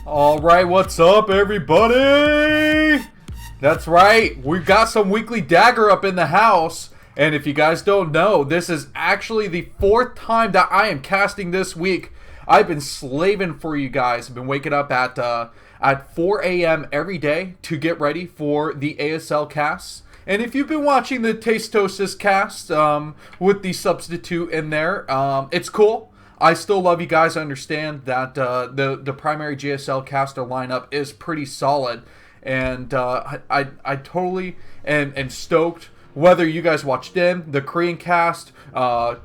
All right, what's up, everybody? That's right, we've got some weekly Dagger up in the house. And if you guys don't know, this is actually the 4th time that I am casting this week. I've been slaving for you guys. I've been waking up at 4 a.m. every day to get ready for the ASL casts. And if you've been watching the Tastosis cast with the substitute in there, it's cool. I still love you guys. I understand that the primary GSL caster lineup is pretty solid. And I totally am stoked. Whether you guys watch them, the Korean cast,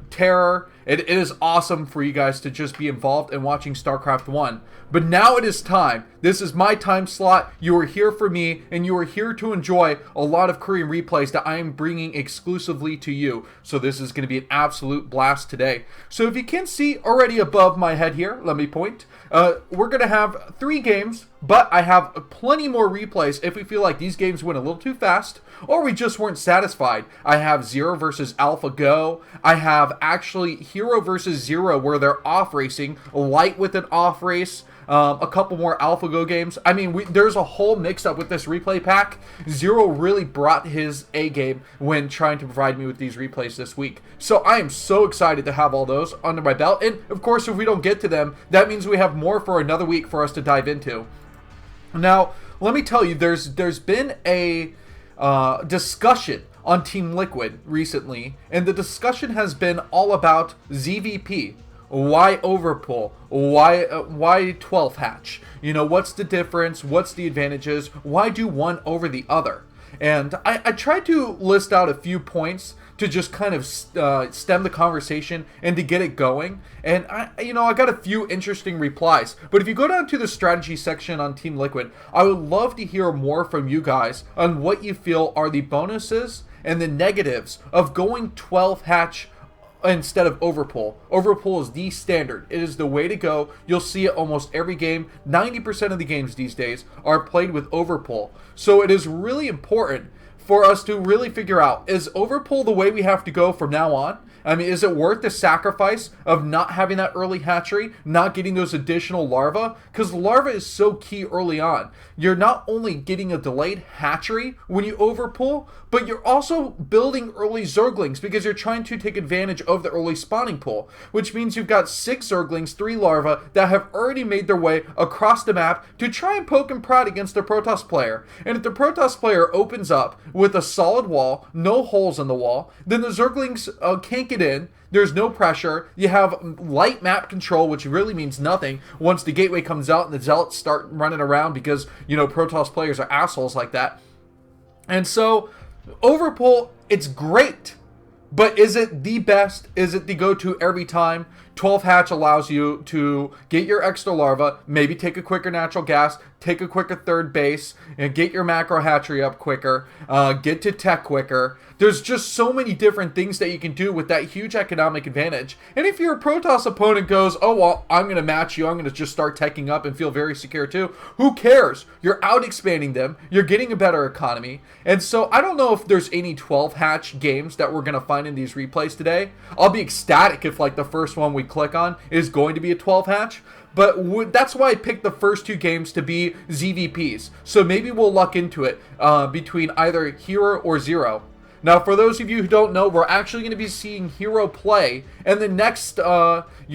Terror, it is awesome for you guys to just be involved in watching StarCraft 1. But now it is time. This is my time slot. You are here for me, and you are here to enjoy a lot of Korean replays that I am bringing exclusively to you. So this is going to be an absolute blast today. So if you can see already above my head here, let me point. We're going to have 3 games, but I have plenty more replays if we feel like these games went a little too fast, or we just weren't satisfied. I have Zero versus AlphaGo. I have actually Hero versus Zero, where they're off racing, Light with an off race. A couple more AlphaGo games. I mean, there's a whole mix-up with this replay pack. Zero really brought his A game when trying to provide me with these replays this week. So I am so excited to have all those under my belt. And, of course, if we don't get to them, that means we have more for another week for us to dive into. Now, let me tell you, there's been a discussion on Team Liquid recently, and the discussion has been all about ZVP. Why overpull? Why 12th hatch? You know, what's the difference? What's the advantages? Why do one over the other? And I tried to list out a few points to just kind of stem the conversation and to get it going. And I got a few interesting replies. But if you go down to the strategy section on Team Liquid, I would love to hear more from you guys on what you feel are the bonuses and the negatives of going 12th hatch instead of overpull. Overpull is the standard. It is the way to go. You'll see it almost every game. 90% of the games these days are played with overpull. So it is really important for us to really figure out, is overpull the way we have to go from now on? I mean, is it worth the sacrifice of not having that early hatchery, not getting those additional larvae? Because larva is so key early on. You're not only getting a delayed hatchery when you overpull, but you're also building early zerglings because you're trying to take advantage of the early spawning pool, which means you've got 6 zerglings, 3 larvae that have already made their way across the map to try and poke and prod against the Protoss player. And if the Protoss player opens up with a solid wall, no holes in the wall, then the zerglings can't get in. There's no pressure. You have light map control, which really means nothing once the gateway comes out and the zealots start running around because, Protoss players are assholes like that. And so, overpull, it's great. But is it the best? Is it the go-to every time? 12 hatch allows you to get your extra larva, maybe take a quicker natural gas, take a quicker third base, and get your macro hatchery up quicker, get to tech quicker. There's just so many different things that you can do with that huge economic advantage. And if your Protoss opponent goes, oh, well, I'm going to match you, I'm going to just start teching up and feel very secure too, who cares? You're out expanding them, you're getting a better economy. And so I don't know if there's any 12 hatch games that we're going to find in these replays today. I'll be ecstatic if the first one we click on is going to be a 12 hatch. But that's why I picked the first 2 games to be ZVPs. So maybe we'll luck into it between either Hero or Zero. Now, for those of you who don't know, we're actually going to be seeing Hero play in the next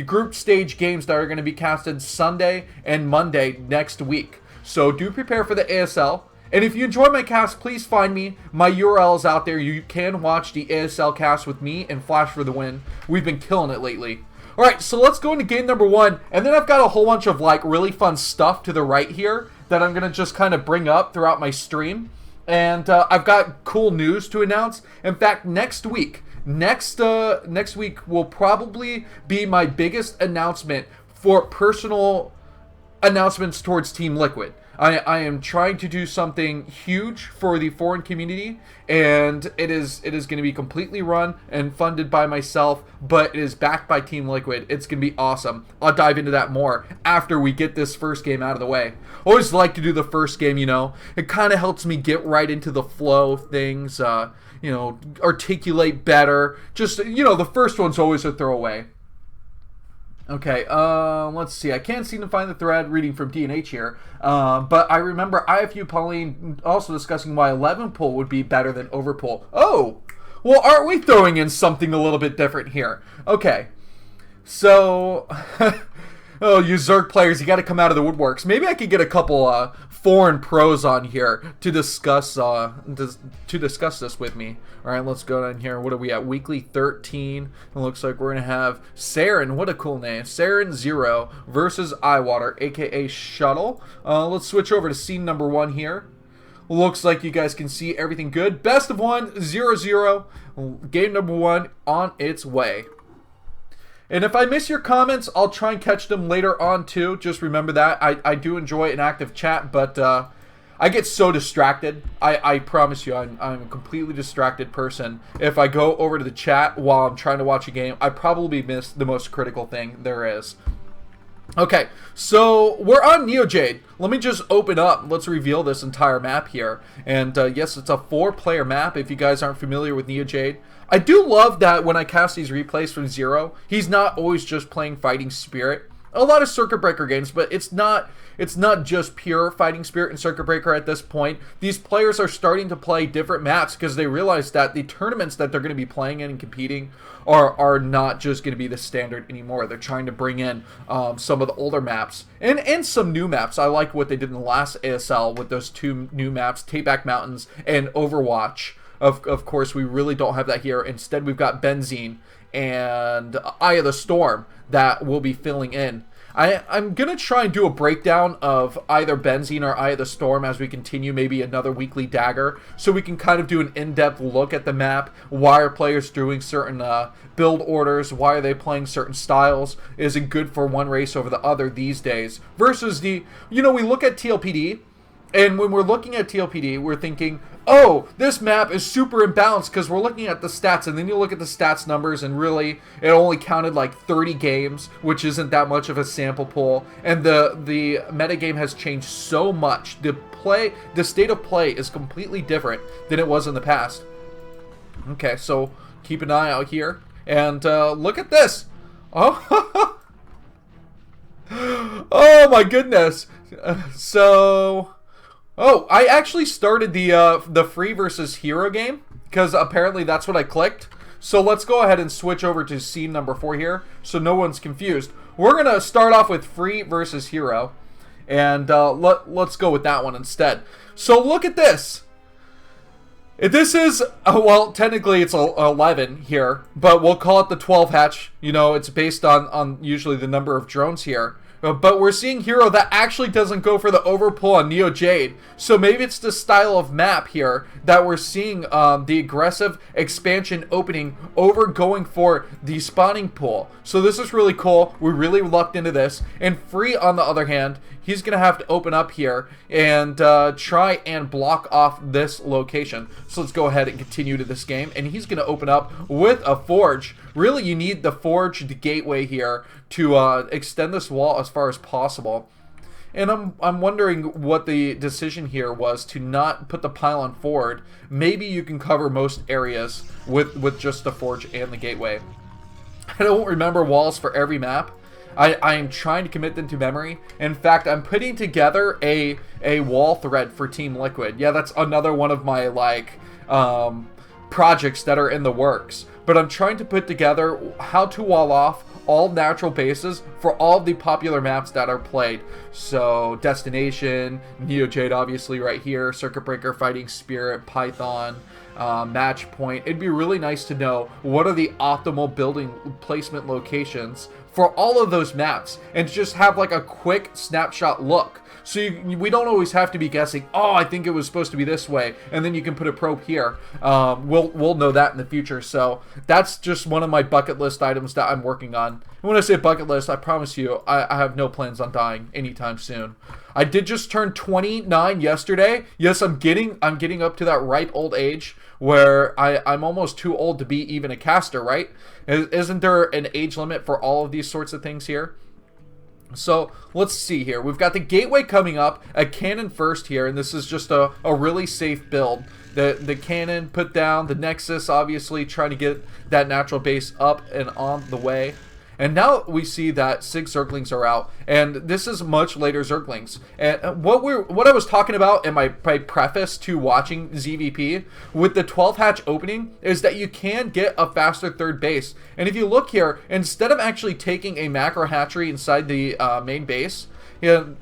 group stage games that are going to be casted Sunday and Monday next week. So do prepare for the ASL. And if you enjoy my cast, please find me. My URL is out there. You can watch the ASL cast with me and Flash for the win. We've been killing it lately. Alright, so let's go into game number 1. And then I've got a whole bunch of really fun stuff to the right here that I'm going to just kind of bring up throughout my stream. And I've got cool news to announce. In fact, next week will probably be my biggest announcement for personal announcements towards Team Liquid. I am trying to do something huge for the foreign community, and it is going to be completely run and funded by myself, but it is backed by Team Liquid. It's going to be awesome. I'll dive into that more after we get this first game out of the way. Always like to do the first game, It kind of helps me get right into the flow of things, articulate better. Just, the first one's always a throwaway. Okay, let's see. I can't seem to find the thread reading from D&H here, but I remember IFU Pauline also discussing why 11 pull would be better than overpull. Oh, well, aren't we throwing in something a little bit different here? Okay, so, oh, you Zerg players, you got to come out of the woodworks. Maybe I could get a couple foreign pros on here to discuss this with me. All right, let's go down here. What are we at? Weekly 13. It looks like we're gonna have Saren. What a cool name, Saren 0 versus Eyewater, aka Shuttle. Let's switch over to scene number 1 here. Looks like you guys can see everything good. Best of 1, 0-0. Game number 1 on its way. And if I miss your comments, I'll try and catch them later on too. Just remember that. I do enjoy an active chat, but I get so distracted. I promise you, I'm a completely distracted person. If I go over to the chat while I'm trying to watch a game, I probably miss the most critical thing there is. Okay, so we're on NeoJade. Let me just open up. Let's reveal this entire map here. And yes, it's a 4-player map if you guys aren't familiar with NeoJade. I do love that when I cast these replays from Zero, he's not always just playing Fighting Spirit. A lot of Circuit Breaker games, but it's not just pure Fighting Spirit and Circuit Breaker at this point. These players are starting to play different maps because they realize that the tournaments that they're going to be playing in and competing are not just going to be the standard anymore. They're trying to bring in some of the older maps and some new maps. I like what they did in the last ASL with those 2 new maps, Takeback Mountains and Overwatch. Of course, we really don't have that here. Instead, we've got Benzene and Eye of the Storm that will be filling in. I'm going to try and do a breakdown of either Benzene or Eye of the Storm as we continue, maybe another weekly Dagger, so we can kind of do an in-depth look at the map. Why are players doing certain build orders? Why are they playing certain styles? Is it good for one race over the other these days? Versus we look at TLPD, and when we're looking at TLPD, we're thinking, oh, this map is super imbalanced because we're looking at the stats, and then you look at the stats numbers, and really, it only counted like 30 games, which isn't that much of a sample pool, and the metagame has changed so much. The state of play is completely different than it was in the past. Okay, so keep an eye out here, and look at this. Oh, oh my goodness. Oh, I actually started the free versus hero game because apparently that's what I clicked. So let's go ahead and switch over to scene number 4 here so no one's confused. We're going to start off with free versus hero, and let's go with that one instead. So look at this. This is, well, technically it's 11 here, but we'll call it the 12 hatch. You know, it's based on usually the number of drones here. But we're seeing hero that actually doesn't go for the overpull on NeoJade. So maybe it's the style of map here that we're seeing the aggressive expansion opening over going for the spawning pool. So this is really cool. We really lucked into this. And free, on the other hand, he's going to have to open up here and try and block off this location. So let's go ahead and continue to this game. And he's going to open up with a forge. Really, you need the forge, the gateway here, to extend this wall as far as possible. And I'm wondering what the decision here was to not put the pylon forward. Maybe you can cover most areas with just the forge and the gateway. I don't remember walls for every map. I am trying to commit them to memory. In fact, I'm putting together a wall thread for Team Liquid. Yeah, that's another one of my projects that are in the works. But I'm trying to put together how to wall off all natural bases for all the popular maps that are played. So Destination, NeoJade obviously right here, Circuit Breaker, Fighting Spirit, Python, Match Point. It'd be really nice to know what are the optimal building placement locations for all of those maps and just have like a quick snapshot look. So we don't always have to be guessing, oh, I think it was supposed to be this way, and then you can put a probe here. We'll know that in the future. So that's just one of my bucket list items that I'm working on. And when I say bucket list, I promise you, I have no plans on dying anytime soon. I did just turn 29 yesterday. Yes, I'm getting up to that ripe old age where I'm almost too old to be even a caster, right? Isn't there an age limit for all of these sorts of things here? So let's see here. We've got the gateway coming up, a cannon first here, and this is just a really safe build. The cannon put down, the Nexus obviously trying to get that natural base up and on the way. And now we see that 6 Zerglings are out, and this is much later Zerglings. And what I was talking about in my preface to watching ZVP with the 12 hatch opening is that you can get a faster third base. And if you look here, instead of actually taking a macro hatchery inside the main base,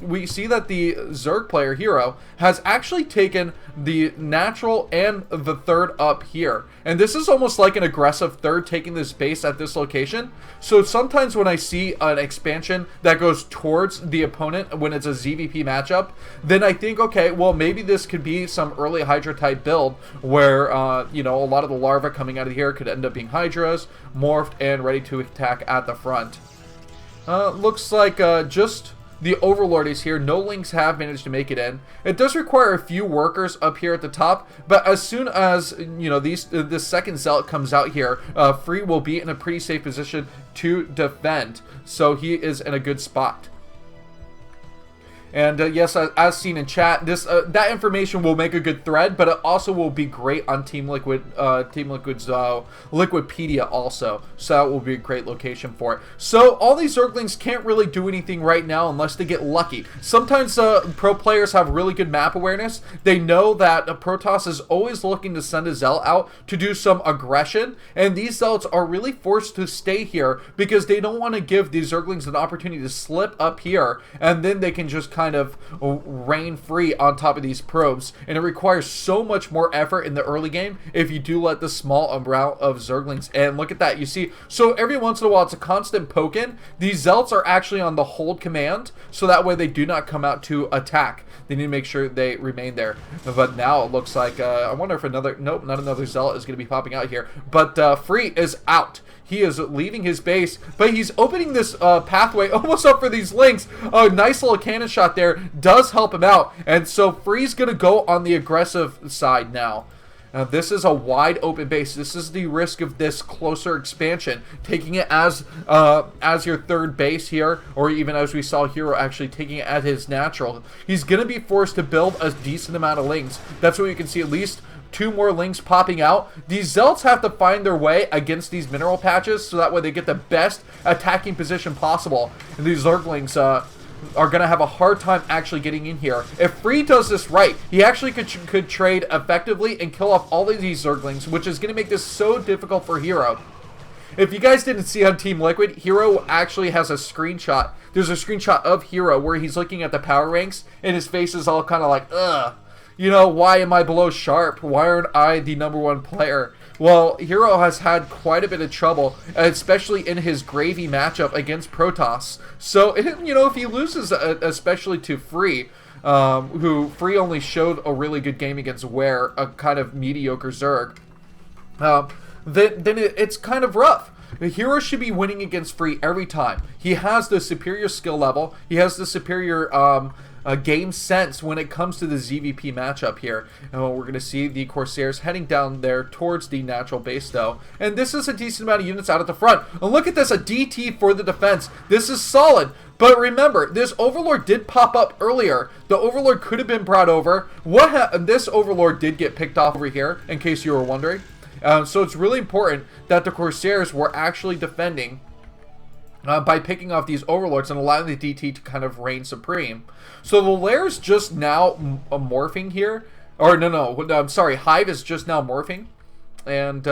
we see that the Zerg player hero has actually taken the natural and the third up here. And this is almost like an aggressive third taking this base at this location. So sometimes when I see an expansion that goes towards the opponent when it's a ZVP matchup, then I think, okay, well, maybe this could be some early Hydra type build where, you know, a lot of the larvae coming out of here could end up being Hydras, morphed, and ready to attack at the front. Looks like just the Overlord is here. No links have managed to make it in. It does require a few workers up here at the top, but as soon as, you know, this second Zealot comes out here, Free will be in a pretty safe position to defend. So he is in a good spot. And yes, as seen in chat, this that information will make a good thread, but it also will be great on Team Liquid's Liquidpedia also. So that will be a great location for it. So all these Zerglings can't really do anything right now unless they get lucky. Sometimes pro players have really good map awareness. They know that Protoss is always looking to send a Zealot out to do some aggression, and these Zealots are really forced to stay here because they don't want to give these Zerglings an opportunity to slip up here, and then they can just kind of reign free on top of these probes. And it requires so much more effort in the early game if you do let the small amount of Zerglings. And look at that, you see, so every once in a while it's a constant poke in. These Zealots are actually on the hold command, so that way they do not come out to attack. They need to make sure they remain there. But now it looks like, I wonder if another, nope, not another Zealot is going to be popping out here. But Free is out. He is leaving his base, but he's opening this pathway almost up for these links. A nice little cannon shot there does help him out. And so Free's going to go on the aggressive side now. This is a wide open base. This is the risk of this closer expansion. Taking it as your third base here, or even as we saw Hero actually taking it at his natural. He's going to be forced to build a decent amount of links. That's what you can see, at least 2 more links popping out. These Zealots have to find their way against these mineral patches so that way they get the best attacking position possible. And these Zerglings are going to have a hard time actually getting in here. If Free does this right, he actually could trade effectively and kill off all of these Zerglings, which is going to make this so difficult for Hero. If you guys didn't see on Team Liquid, Hero actually has a screenshot. There's a screenshot of Hero where he's looking at the power ranks and his face is all kind of like, ugh. You know, why am I below Sharp? Why aren't I the #1 player? Well, Hero has had quite a bit of trouble, especially in his gravy matchup against Protoss. So, you know, if he loses, especially to Free, who Free only showed a really good game against Ware, a kind of mediocre Zerg, then it's kind of rough. The Hero should be winning against Free every time. He has the superior skill level. He has the superior game sense when it comes to the ZVP matchup here. And we're going to see the Corsairs heading down there towards the natural base though. And this is a decent amount of units out at the front. And look at this, a DT for the defense. This is solid. But remember, this Overlord did pop up earlier. The Overlord could have been brought over. This Overlord did get picked off over here, in case you were wondering. So it's really important that the Corsairs were actually defending by picking off these Overlords and allowing the DT to kind of reign supreme. So the Lair's just now morphing here. Or no, I'm sorry, Hive is just now morphing. And,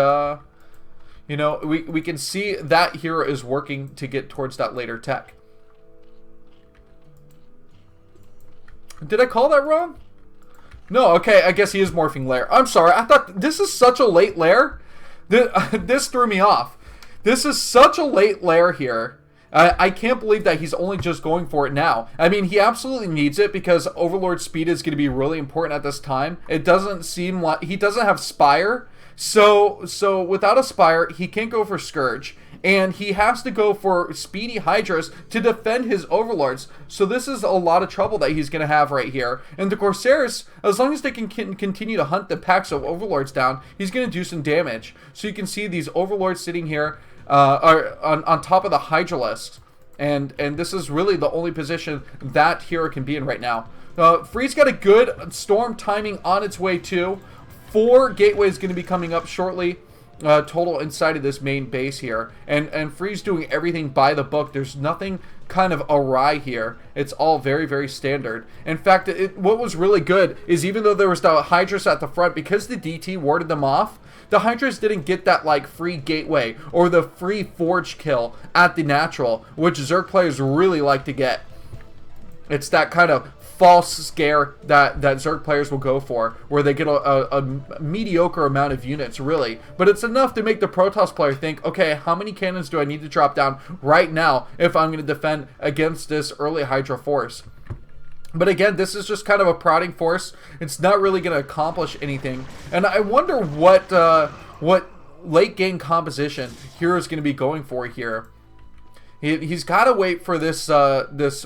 you know, we can see that Hero is working to get towards that later tech. Did I call that wrong? No, okay, I guess he is morphing Lair. I'm sorry, I thought this is such a late Lair. This threw me off. This is such a late Lair here. I can't believe that he's only just going for it now. I mean, he absolutely needs it because Overlord speed is going to be really important at this time. It doesn't seem like he doesn't have Spire. So without a Spire, he can't go for Scourge. And he has to go for speedy Hydras to defend his Overlords. So this is a lot of trouble that he's going to have right here. And the Corsairs, as long as they can continue to hunt the packs of Overlords down, he's going to do some damage. So you can see these Overlords sitting here on top of the Hydralisks. And this is really the only position that Hero can be in right now. Free's got a good storm timing on its way too. 4 gateways going to be coming up shortly. total inside of this main base here. And Free's doing everything by the book. There's nothing kind of awry here. It's all very, very standard. In fact, what was really good is even though there was the Hydras at the front, because the DT warded them off, the Hydras didn't get that like free gateway or the free forge kill at the natural, which Zerg players really like to get. It's that kind of false scare that Zerg players will go for, where they get a mediocre amount of units, really. But it's enough to make the Protoss player think, okay, how many cannons do I need to drop down right now if I'm going to defend against this early Hydra force? But again, this is just kind of a prodding force. It's not really going to accomplish anything. And I wonder what late game composition Hero's going to be going for here. He's got to wait for this this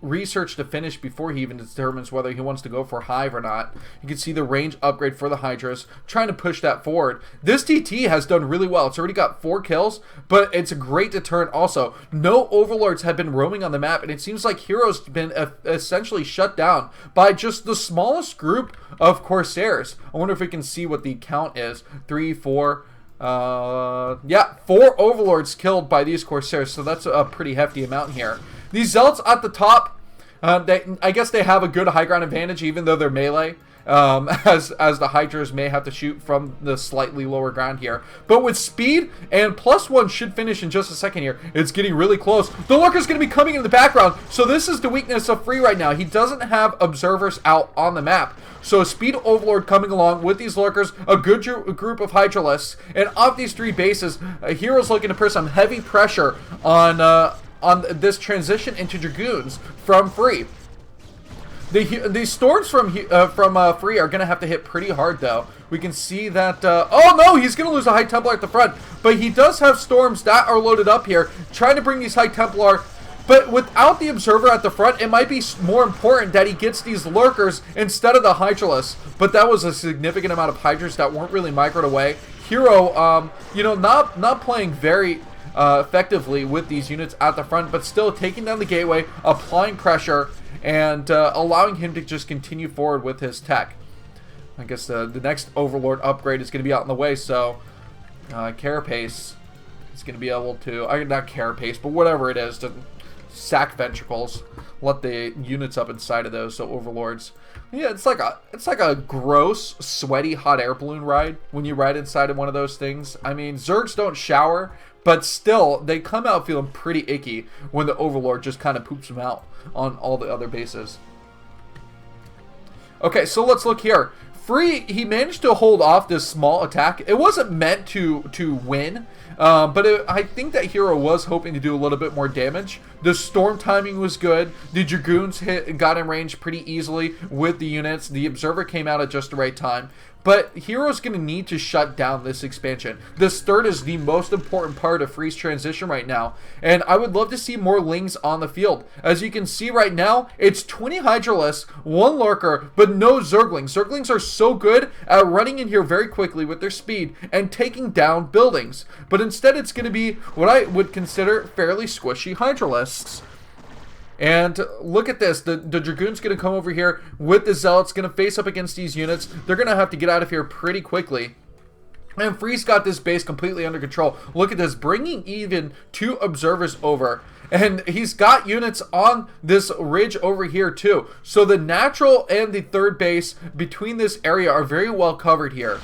research to finish before he even determines whether he wants to go for Hive or not. You can see the range upgrade for the Hydras, trying to push that forward. This DT has done really well. It's already got 4 kills, but it's a great deterrent also. No Overlords have been roaming on the map, and it seems like Hero's been essentially shut down by just the smallest group of Corsairs. I wonder if we can see what the count is. 3, 4... yeah, 4 Overlords killed by these Corsairs, so that's a pretty hefty amount here. These Zealots at the top, I guess they have a good high ground advantage, even though they're melee, as the Hydras may have to shoot from the slightly lower ground here. But with speed, and +1 should finish in just a second here, it's getting really close. The Lurker's going to be coming in the background, so this is the weakness of Free right now. He doesn't have observers out on the map. So Speed Overlord coming along with these Lurkers, a good group of Hydralisks, and off these 3 bases, Hero's looking to put some heavy pressure on this transition into Dragoons from Free. The storms from Free are going to have to hit pretty hard, though. We can see that... oh, no! He's going to lose a High Templar at the front. But he does have storms that are loaded up here, trying to bring these High Templar... But without the Observer at the front, it might be more important that he gets these Lurkers instead of the Hydralisks. But that was a significant amount of Hydras that weren't really microed away. Hero, you know, not playing very... effectively with these units at the front, but still taking down the gateway, applying pressure, and allowing him to just continue forward with his tech. I guess the next Overlord upgrade is going to be out in the way, so Carapace is going to be able to, not Carapace, but whatever it is, to sack ventricles, let the units up inside of those, so Overlords. Yeah, it's like a gross, sweaty hot air balloon ride when you ride inside of one of those things. I mean, Zergs don't shower, but still, they come out feeling pretty icky when the Overlord just kind of poops them out on all the other bases. Okay, so let's look here. Free, he managed to hold off this small attack. It wasn't meant to win, but I think that Hero was hoping to do a little bit more damage. The storm timing was good. The Dragoons got in range pretty easily with the units. The Observer came out at just the right time. But Hero's going to need to shut down this expansion. This third is the most important part of Free's transition right now. And I would love to see more Lings on the field. As you can see right now, it's 20 Hydralisks, 1 Lurker, but no Zerglings. Zerglings are so good at running in here very quickly with their speed and taking down buildings. But instead it's going to be what I would consider fairly squishy Hydralisks. And look at this, the Dragoon's going to come over here with the Zealots, going to face up against these units. They're going to have to get out of here pretty quickly. And Free's got this base completely under control. Look at this, bringing even 2 Observers over. And he's got units on this ridge over here too. So the natural and the third base between this area are very well covered here.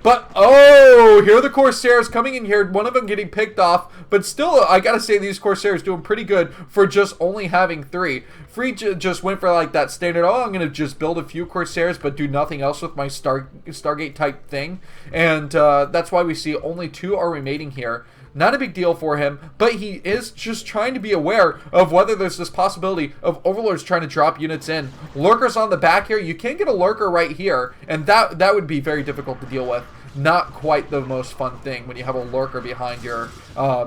But, oh, here are the Corsairs coming in here. One of them getting picked off. But still, I gotta say, these Corsairs doing pretty good for just only having 3. Free just went for, like, that standard, oh, I'm gonna just build a few Corsairs, but do nothing else with my Stargate type thing. And that's why we see only 2 are remaining here. Not a big deal for him, but he is just trying to be aware of whether there's this possibility of Overlords trying to drop units in. Lurkers on the back here. You can get a Lurker right here, and that would be very difficult to deal with. Not quite the most fun thing when you have a Lurker behind your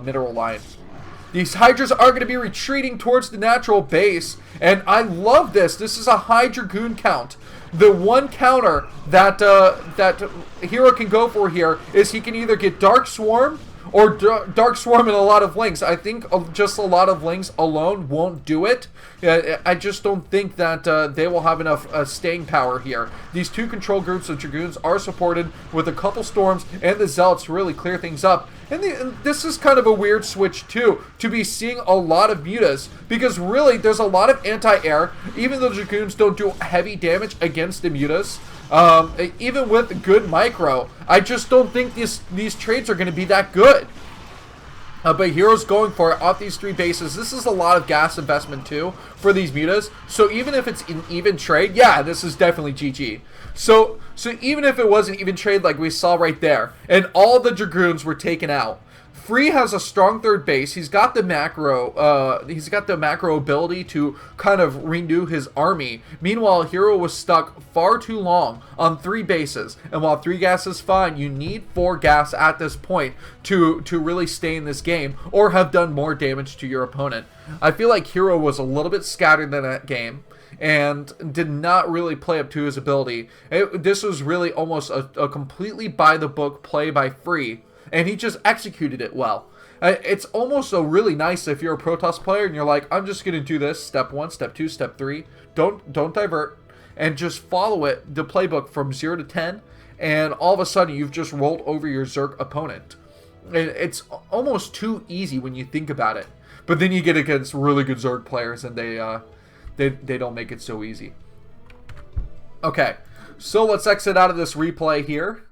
mineral line. These Hydras are going to be retreating towards the natural base, and I love this. This is a high Dragoon count. The one counter that Hero can go for here is he can either get Dark Swarm or Dark Swarm and a lot of Lings. I think just a lot of Lings alone won't do it. I just don't think that they will have enough staying power here. These two control groups of Dragoons are supported with a couple Storms and the Zealots to really clear things up. And this is kind of a weird switch too, to be seeing a lot of mutas, because really there's a lot of anti-air. Even though Dragoons don't do heavy damage against the mutas, even with good micro, I just don't think these trades are going to be that good. But Hero's going for it off these 3 bases. This is a lot of gas investment too for these mutas. So even if it's an even trade, yeah, this is definitely GG. So even if it was an even trade like we saw right there, and all the Dragoons were taken out, Free has a strong third base. He's got the macro. He's got the macro ability to kind of renew his army. Meanwhile, Hero was stuck far too long on 3 bases. And while 3 gas is fine, you need 4 gas at this point to really stay in this game or have done more damage to your opponent. I feel like Hero was a little bit scattered in that game and did not really play up to his ability. This was really almost a completely by-the-book play by Free. And he just executed it well. It's almost so really nice if you're a Protoss player and you're like, I'm just going to do this, step 1, step 2, step 3. Don't divert. And just follow it, the playbook from 0 to 10. And all of a sudden, you've just rolled over your Zerg opponent. And it's almost too easy when you think about it. But then you get against really good Zerg players and they don't make it so easy. Okay, so let's exit out of this replay here.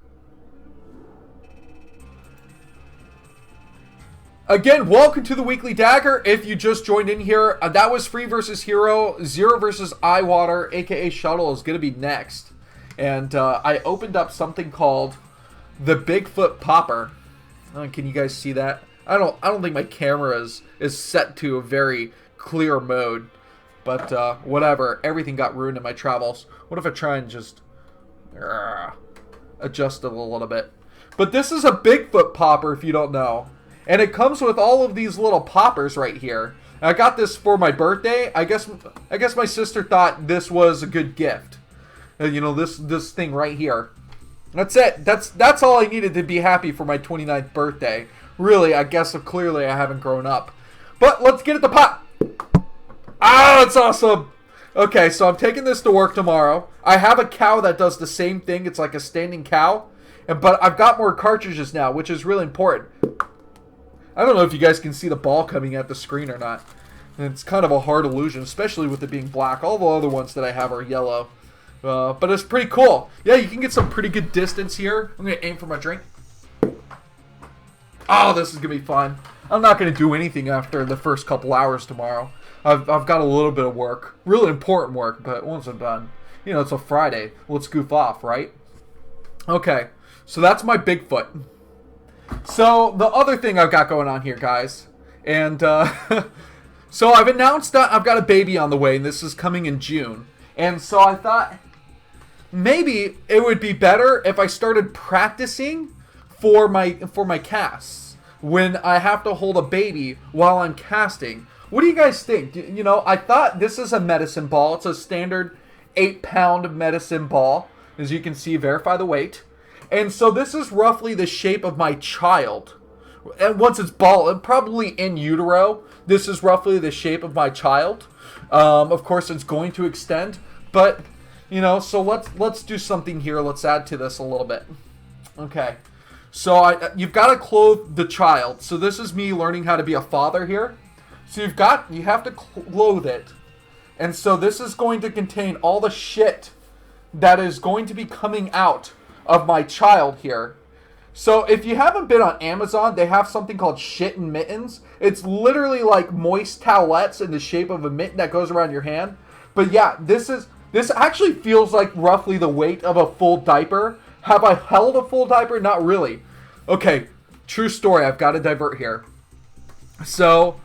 Again, welcome to the Weekly Dagger. If you just joined in here, that was Free versus Hero. 0 versus Eyewater, aka Shuttle, is going to be next. And I opened up something called the Bigfoot Popper. Can you guys see that? I don't think my camera is set to a very clear mode. But whatever. Everything got ruined in my travels. What if I try and just adjust it a little bit? But this is a Bigfoot Popper, if you don't know. And it comes with all of these little poppers right here. I got this for my birthday. I guess my sister thought this was a good gift. You know, this thing right here. That's it. That's all I needed to be happy for my 29th birthday. Really, I guess clearly I haven't grown up. But let's get at the pop. Ah, that's awesome. Okay, so I'm taking this to work tomorrow. I have a cow that does the same thing. It's like a standing cow. But I've got more cartridges now, which is really important. I don't know if you guys can see the ball coming at the screen or not. And it's kind of a hard illusion, especially with it being black. All the other ones that I have are yellow. But it's pretty cool. Yeah, you can get some pretty good distance here. I'm going to aim for my drink. Oh, this is going to be fun. I'm not going to do anything after the first couple hours tomorrow. I've got a little bit of work. Really important work, but once I'm done. You know, it's a Friday. Let's goof off, right? Okay, so that's my Bigfoot. So, the other thing I've got going on here, guys, and so I've announced that I've got a baby on the way, and this is coming in June, and so I thought maybe it would be better if I started practicing for my casts when I have to hold a baby while I'm casting. What do you guys think? You know, I thought this is a medicine ball. It's a standard 8-pound medicine ball, as you can see, verify the weight. And so this is roughly the shape of my child. And once it's probably in utero, this is roughly the shape of my child. Of course, it's going to extend. But, you know, so let's do something here. Let's add to this a little bit. Okay. So you've got to clothe the child. So this is me learning how to be a father here. So you have to clothe it. And so this is going to contain all the shit that is going to be coming out of my child here. So if you haven't been on Amazon, they have something called shit and mittens. It's literally like moist towelettes in the shape of a mitten that goes around your hand. But yeah, this actually feels like roughly the weight of a full diaper. Have I held a full diaper? Not really. Okay, true story. I've got to divert here. So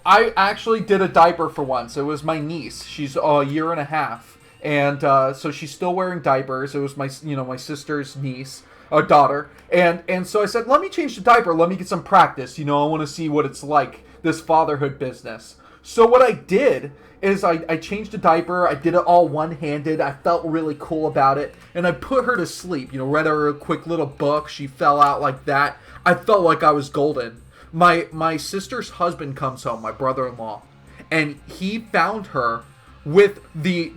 I actually did a diaper for once. It was my niece. She's a year and a half. And so she's still wearing diapers. It was my sister's niece, daughter. And so I said, let me change the diaper. Let me get some practice. You know, I want to see what it's like, this fatherhood business. So what I did is I changed the diaper. I did it all one-handed. I felt really cool about it. And I put her to sleep. You know, read her a quick little book. She fell out like that. I felt like I was golden. My sister's husband comes home, my brother-in-law, and he found her with the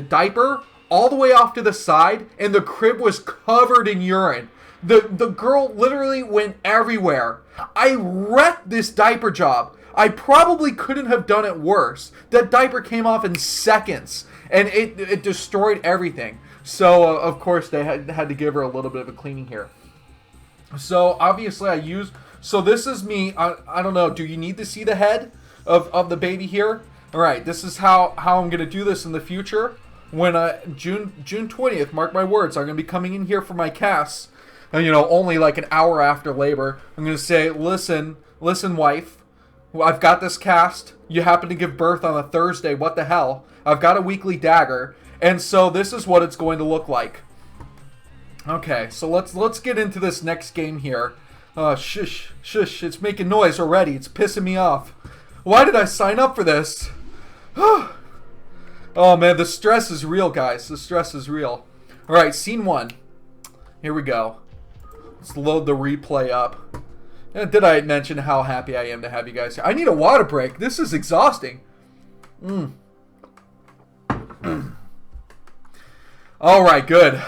diaper all the way off to the side, and the crib was covered in urine. The girl literally went everywhere. I wrecked this diaper job. I probably couldn't have done it worse. That diaper came off in seconds, and it destroyed everything. So, of course, they had to give her a little bit of a cleaning here. So, obviously, so this is me. I don't know. Do you need to see the head of the baby here? All right, this is how I'm going to do this in the future. When June 20th, mark my words, I'm going to be coming in here for my casts. And, only like an hour after labor. I'm going to say, listen, wife. I've got this cast. You happen to give birth on a Thursday. What the hell? I've got a weekly dagger. And so this is what it's going to look like. Okay, so let's get into this next game here. Shush. It's making noise already. It's pissing me off. Why did I sign up for this? Oh, man, the stress is real, guys. The stress is real. All right, scene 1. Here we go. Let's load the replay up. Did I mention how happy I am to have you guys here? I need a water break. This is exhausting. All right, good.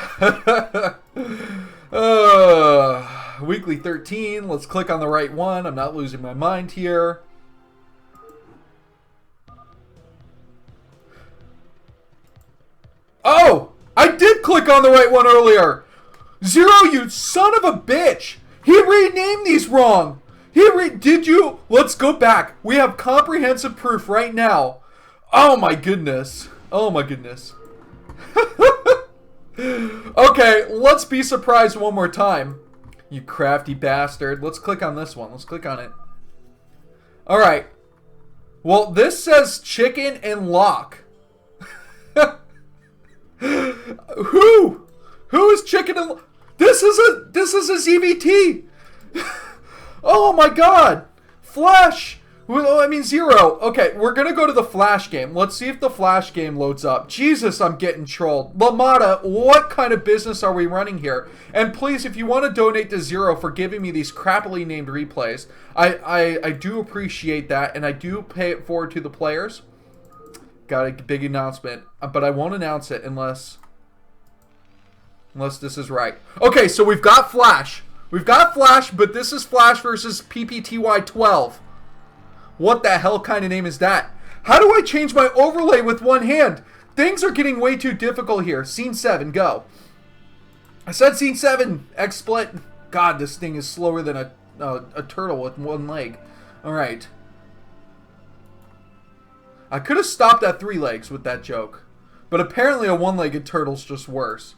Weekly 13. Let's click on the right one. I'm not losing my mind here. Oh! I did click on the right one earlier! Zero, you son of a bitch! He renamed these wrong! Did you? Let's go back. We have comprehensive proof right now. Oh my goodness. Oh my goodness. Okay, let's be surprised one more time. You crafty bastard. Let's click on this one. Let's click on it. Alright. Well, this says chicken and lock. Who is chicken and this is a ZVT. Oh my god. Flash. Well, I mean Zero. Okay, we're gonna go to the Flash game. Let's see if the Flash game loads up. Jesus, I'm getting trolled. Lamada, what kind of business are we running here? And please, if you want to donate to Zero for giving me these crappily named replays, I do appreciate that, and I do pay it forward to the players. Got a big announcement, but I won't announce it unless this is right. Okay, so we've got Flash. We've got Flash, but this is Flash versus PPTY 12. What the hell kind of name is that? How do I change my overlay with one hand? Things are getting way too difficult here. Scene 7, go. I said scene 7, X-Split. God, this thing is slower than a turtle with one leg. Alright. I could have stopped at 3 legs with that joke. But apparently a one-legged turtle's just worse.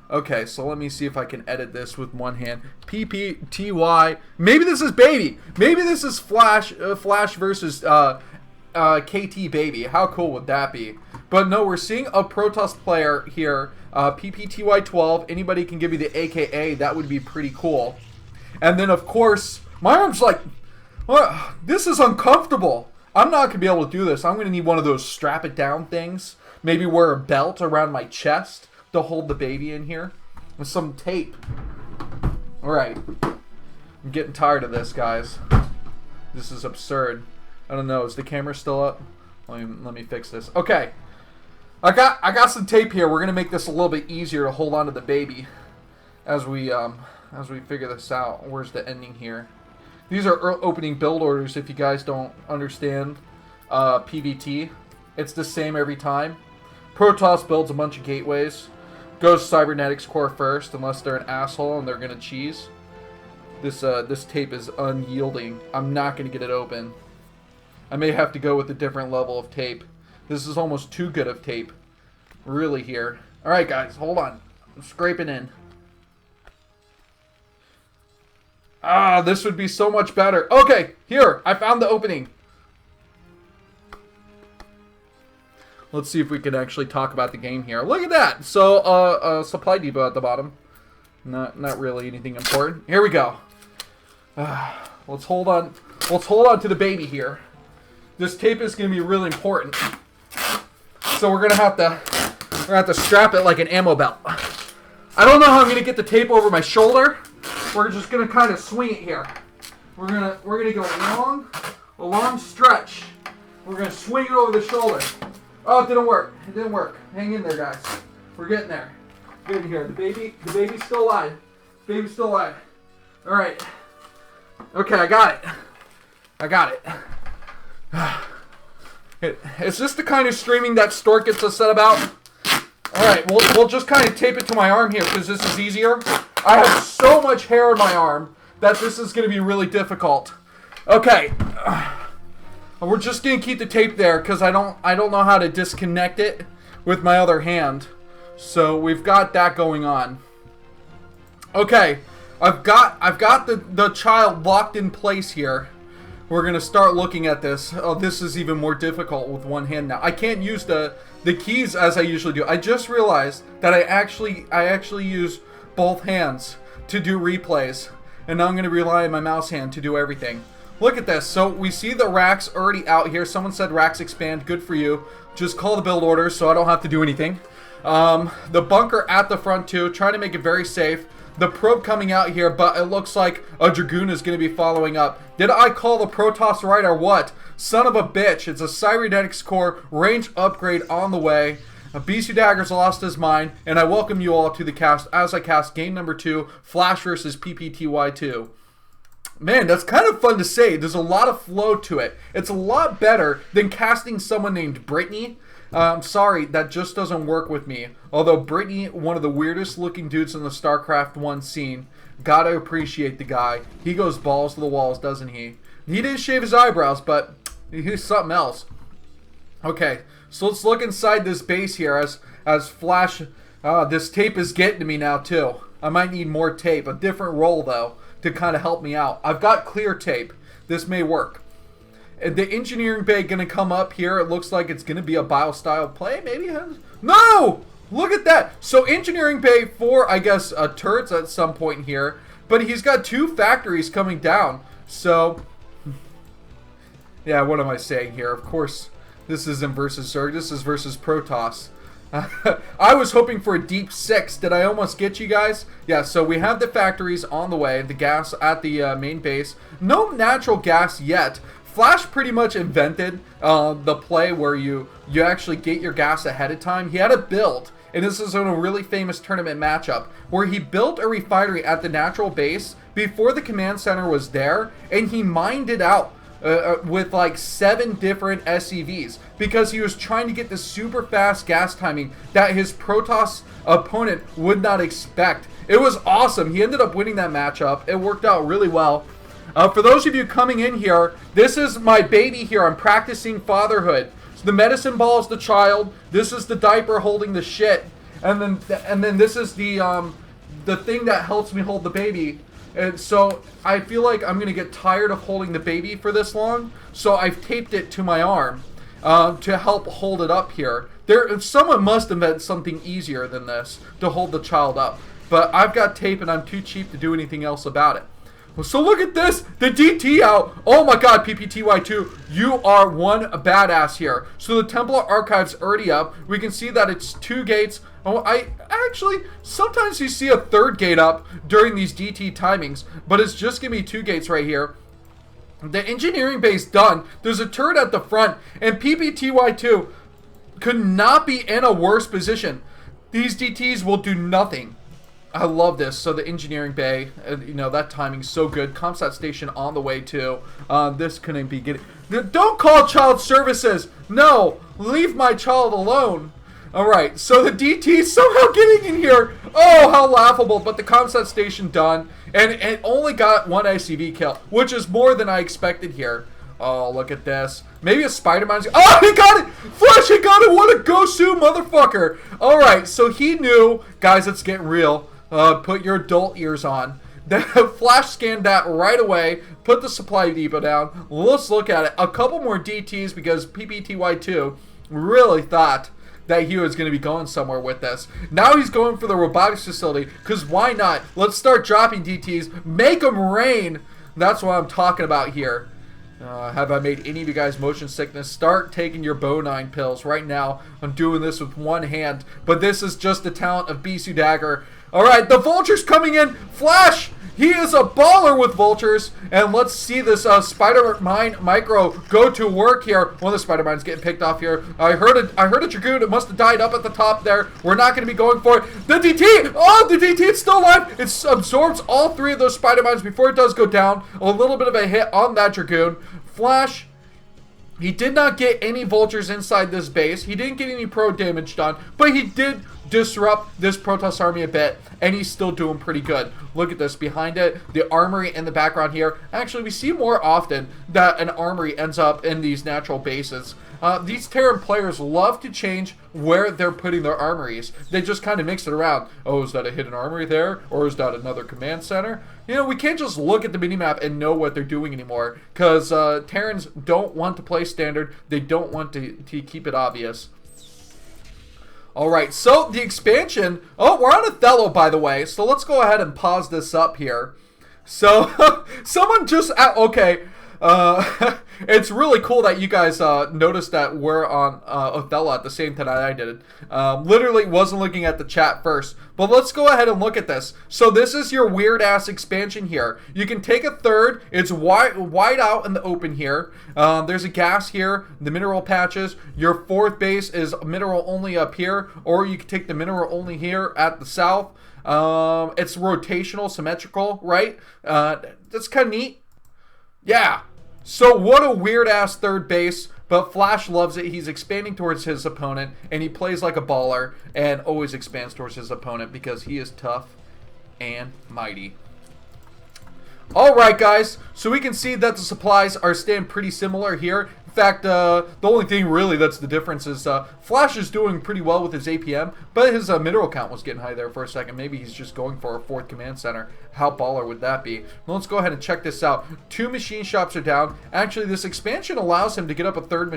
Okay, so let me see if I can edit this with one hand. PPTY. Maybe this is Baby. Maybe this is Flash versus KT Baby. How cool would that be? But no, we're seeing a Protoss player here. PPTY12. Anybody can give me the AKA. That would be pretty cool. And then, of course, my arm's like, this is uncomfortable. I'm not going to be able to do this. I'm going to need one of those strap it down things. Maybe wear a belt around my chest to hold the baby in here. With some tape. Alright. I'm getting tired of this, guys. This is absurd. I don't know. Is the camera still up? Let me fix this. Okay. I got some tape here. We're going to make this a little bit easier to hold on to the baby as we figure this out. Where's the ending here? These are opening build orders if you guys don't understand PVT. It's the same every time. Protoss builds a bunch of gateways. Goes Cybernetics Core first, unless they're an asshole and they're going to cheese. This tape is unyielding. I'm not going to get it open. I may have to go with a different level of tape. This is almost too good of tape. Really here. Alright guys, hold on. I'm scraping in. Ah, this would be so much better. Okay, here, I found the opening. Let's see if we can actually talk about the game here. Look at that. So, supply depot at the bottom. Not really anything important. Here we go. Let's hold on. Let's hold on to the baby here. This tape is going to be really important. So we're gonna have to strap it like an ammo belt. I don't know how I'm gonna get the tape over my shoulder. we're just gonna kind of swing it here. We're gonna go a long stretch. We're gonna swing it over the shoulder. Oh, it didn't work. It didn't work. Hang in there, guys. We're getting there. Getting here. The baby's still alive. Baby's still alive. All right. Okay, I got it. Is this the kind of streaming that Stork gets upset about? All right, we'll just kind of tape it to my arm here because this is easier. I have so much hair in my arm that this is going to be really difficult. Okay, we're just going to keep the tape there because I don't know how to disconnect it with my other hand. So we've got that going on. Okay, I've got the child locked in place here. We're gonna start looking at this. Oh, this is even more difficult with one hand now. I can't use the keys as I usually do. I just realized that I actually use both hands to do replays, and now I'm gonna rely on my mouse hand to do everything. Look at this. So we see the racks already out here. Someone said racks expand. Good for you. Just call the build orders so I don't have to do anything. The bunker at the front too. Trying to make it very safe. The probe coming out here, but it looks like a Dragoon is going to be following up. Did I call the Protoss right or what? Son of a bitch. It's a Cybernetics Core range upgrade on the way. BisuDagger's lost his mind, and I welcome you all to the cast as I cast game number 2, Flash versus PPTY2. Man, that's kind of fun to say. There's a lot of flow to it. It's a lot better than casting someone named Brittany. I'm sorry, that just doesn't work with me. Although Brittany, one of the weirdest looking dudes in the StarCraft 1 scene, gotta appreciate the guy. He goes balls to the walls, doesn't he? He didn't shave his eyebrows, but he's something else. Okay, so let's look inside this base here as Flash. This tape is getting to me now too. I might need more tape, a different roll though, to kind of help me out. I've got clear tape. This may work. The engineering bay gonna come up here. It looks like it's gonna be a bio style play. Maybe no. Look at that. So engineering bay for I guess turrets at some point here, but he's got 2 factories coming down. So yeah, what am I saying here? Of course, this isn't versus Zerg. This is versus Protoss. I was hoping for a deep 6. Did I almost get you guys? Yeah, so we have the factories on the way. The gas at the main base. No natural gas yet. Flash pretty much invented the play where you actually get your gas ahead of time. He had a build, and this is in a really famous tournament matchup, where he built a refinery at the natural base before the command center was there, and he mined it out with like 7 different SCVs because he was trying to get this super fast gas timing that his Protoss opponent would not expect. It was awesome. He ended up winning that matchup. It worked out really well. For those of you coming in here, this is my baby here. I'm practicing fatherhood. So the medicine ball is the child. This is the diaper holding the shit, and then this is the thing that helps me hold the baby. And so I feel like I'm gonna get tired of holding the baby for this long. So I've taped it to my arm to help hold it up here. Someone must invent something easier than this to hold the child up. But I've got tape and I'm too cheap to do anything else about it. So look at this, the DT out. Oh my god, PPTY2, you are one badass here. So the Templar Archive's already up. We can see that it's 2 gates. Oh, sometimes you see a 3rd gate up during these DT timings, but it's just gonna be 2 gates right here. The engineering base done. There's a turret at the front, and PPTY2 could not be in a worse position. These DTs will do nothing. I love this. So the engineering bay, you know, that timing's so good. Comsat station on the way too. This couldn't be getting. Don't call child services. No, leave my child alone. All right. So the DT's somehow getting in here. Oh, how laughable! But the Comsat station done, and it only got 1 ICV kill, which is more than I expected here. Oh, look at this. Maybe a Spider-Man's... Oh, he got it! Flash, he got it! What a go-sue motherfucker! All right, so he knew. Guys, it's getting real. Put your adult ears on. Then Flash scanned that right away. Put the supply depot down. Let's look at it. A couple more DTs because PPTY2 really thought that he was going to be going somewhere with this. Now he's going for the robotics facility because why not? Let's start dropping DTs. Make them rain. That's what I'm talking about here. Have I made any of you guys motion sickness? Start taking your Bo9 pills right now. I'm doing this with one hand, but this is just the talent of BisuDagger. All right, the vulture's coming in. Flash! He is a baller with vultures. And let's see this spider mine micro go to work here. One of the spider mines getting picked off here. I heard a dragoon. It must have died up at the top there. We're not going to be going for it. The DT! Oh, the DT, it's still alive. It absorbs all 3 of those spider mines before it does go down. A little bit of a hit on that dragoon. Flash, he did not get any vultures inside this base. He didn't get any pro damage done, but he did disrupt this Protoss army a bit, and he's still doing pretty good. Look at this behind it, the armory in the background here. Actually, we see more often that an armory ends up in these natural bases. These Terran players love to change where they're putting their armories. They just kind of mix it around. Oh, is that a hidden armory there? Or is that another command center? You know, we can't just look at the minimap and know what they're doing anymore, because Terrans don't want to play standard. They don't want to keep it obvious. Alright, so the expansion... Oh, we're on Othello, by the way, so let's go ahead and pause this up here. So, someone just... Okay, it's really cool that you guys noticed that we're on Othello at the same time I did. Literally wasn't looking at the chat first. But let's go ahead and look at this. So this is your weird-ass expansion here. You can take a third. It's wide out in the open here. There's a gas here, the mineral patches. Your 4th base is mineral only up here, or you can take the mineral only here at the south. It's rotational, symmetrical, right? That's kind of neat. Yeah. So what a weird-ass 3rd base, but Flash loves it. He's expanding towards his opponent, and he plays like a baller and always expands towards his opponent because he is tough and mighty. Alright, guys, so we can see that the supplies are staying pretty similar here. In fact, the only thing really that's the difference is Flash is doing pretty well with his APM, but his mineral count was getting high there for a second. Maybe he's just going for a 4th command center. How baller would that be? Well, let's go ahead and check this out. 2 machine shops are down. Actually, this expansion allows him to get up a 3rd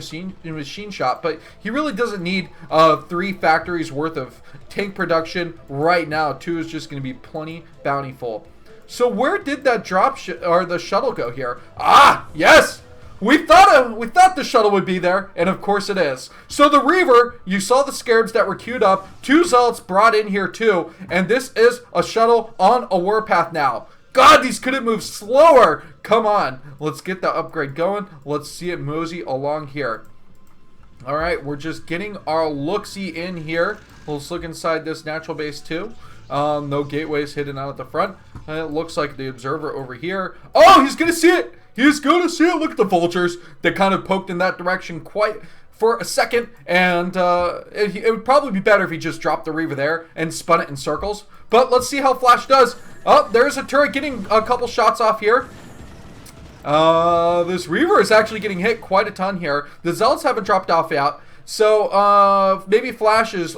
machine shop, but he really doesn't need 3 factories worth of tank production right now. 2 is just going to be plenty bountiful. So where did that drop or the shuttle go here? Ah, yes! We thought the shuttle would be there, and of course it is. So the Reaver, you saw the scarabs that were queued up. 2 zealots brought in here too, and this is a shuttle on a warpath now. God, these couldn't move slower. Come on, let's get the upgrade going. Let's see it mosey along here. All right, we're just getting our look-see in here. Let's look inside this natural base too. No gateways hidden out at the front. It looks like the observer over here. Oh, he's gonna see it. He's gonna see it. Look at the vultures. They kind of poked in that direction quite for a second, and it would probably be better if he just dropped the Reaver there and spun it in circles. But let's see how Flash does. Oh, there's a turret getting a couple shots off here. This Reaver is actually getting hit quite a ton here. The Zealots haven't dropped off yet. So, maybe Flash is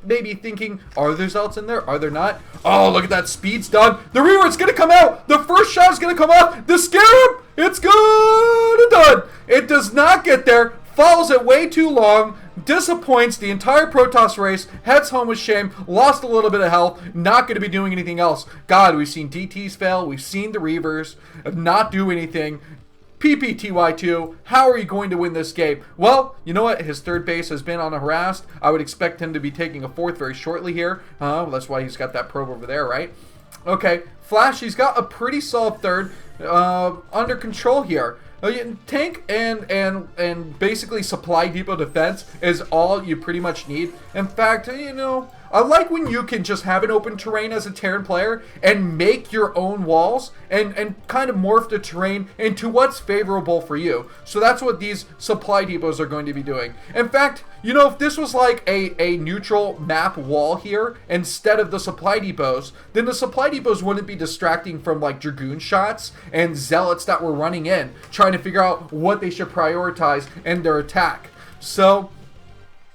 maybe thinking, are there Zealots in there? Are there not? Oh, look at that. Speed's done. The Reaver, it's going to come out. The first shot is going to come off. The Scarab, it's good and done. It does not get there. Follows it way too long. Disappoints the entire Protoss race. Heads home with shame. Lost a little bit of health. Not going to be doing anything else. God, we've seen DTs fail. We've seen the Reavers not do anything. PPTY2, how are you going to win this game? Well, you know what? His 3rd base has been on a harassed. I would expect him to be taking a 4th very shortly here. Well, that's why he's got that probe over there, right? Okay, Flash, he's got a pretty solid 3rd under control here. Tank and basically supply depot defense is all you pretty much need. In fact, you know, I like when you can just have an open terrain as a Terran player and make your own walls and kind of morph the terrain into what's favorable for you. So that's what these supply depots are going to be doing. In fact, you know, if this was like a neutral map wall here instead of the supply depots, then the supply depots wouldn't be distracting from like Dragoon shots and Zealots that were running in, trying to figure out what they should prioritize in their attack. So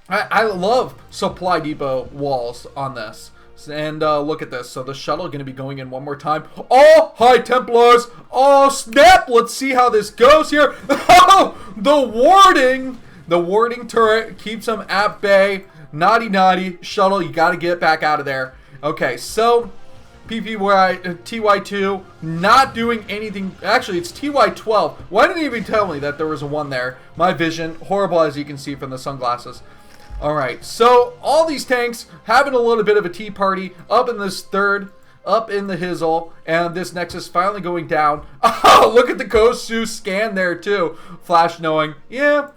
I love supply depot walls on this. And look at this. So the shuttle going to be going in one more time. Oh, High Templars. Oh, snap. Let's see how this goes here. Oh, the warding turret keeps them at bay. Naughty. Shuttle, you got to get back out of there. Okay, so TY2 not doing anything. Actually, it's TY12. Why didn't you even tell me that there was a 1 there? My vision, horrible as you can see from the sunglasses. Alright, so all these tanks having a little bit of a tea party up in this third, up in the hizzle, and this Nexus finally going down. Oh, look at the Gosu scan there too. Flash knowing, yeah,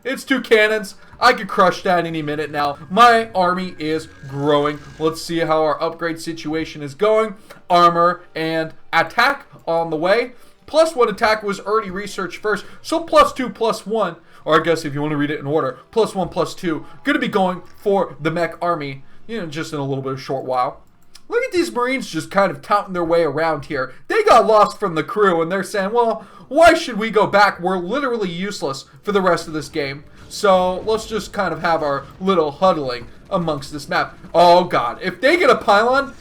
it's 2 cannons. I could crush that any minute now. My army is growing. Let's see how our upgrade situation is going. Armor and attack on the way. +1 attack was already researched first, so +2, +1. Or I guess if you want to read it in order, +1, +2. Going to be going for the mech army, just in a little bit of short while. Look at these Marines just kind of touting their way around here. They got lost from the crew, and they're saying, well, why should we go back? We're literally useless for the rest of this game. So let's just kind of have our little huddling amongst this map. Oh, God. If they get a pylon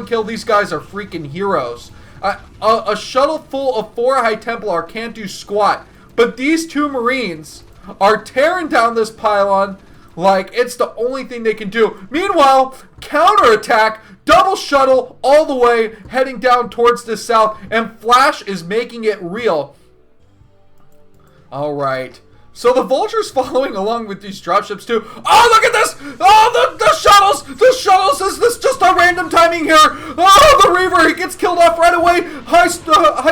kill, these guys are freaking heroes. A shuttle full of 4 High Templar can't do squat. But these 2 Marines are tearing down this pylon like it's the only thing they can do. Meanwhile, counterattack, double shuttle all the way, heading down towards the south, and Flash is making it real. Alright. So the Vulture's following along with these dropships too. Oh, look at this! Oh, the shuttles! The shuttles! Is this just a random timing here? Oh, the Reaver, he gets killed off right away. High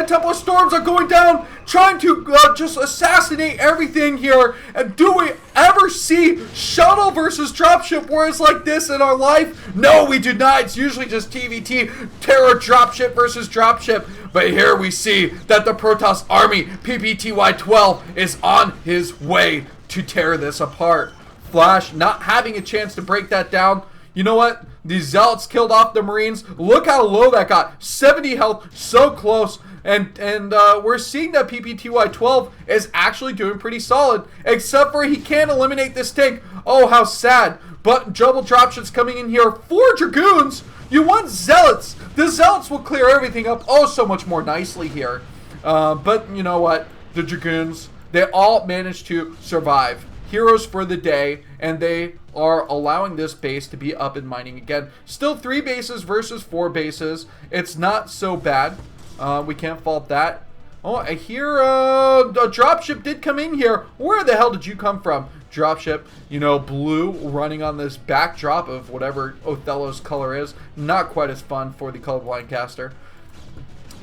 Templar Storms are going down, trying to just assassinate everything here. And do we ever see shuttle versus dropship wars like this in our life? No, we do not. It's usually just TVT, terror dropship versus dropship. But here we see that the Protoss army, PPTY-12, is on his way to tear this apart. Flash not having a chance to break that down. You know what? These Zealots killed off the Marines. Look how low that got. 70 health, so close. And we're seeing that PPTY-12 is actually doing pretty solid. Except for he can't eliminate this tank. Oh, how sad. But double dropships coming in here. 4 Dragoons. You want Zealots. The Zealots will clear everything up oh so much more nicely here. But you know what? The Dragoons, they all managed to survive. Heroes for the day, and they are allowing this base to be up and mining again. Still 3 bases versus 4 bases. It's not so bad. We can't fault that. Oh, I hear a dropship did come in here. Where the hell did you come from? Dropship, blue running on this backdrop of whatever Othello's color is. Not quite as fun for the colorblind caster.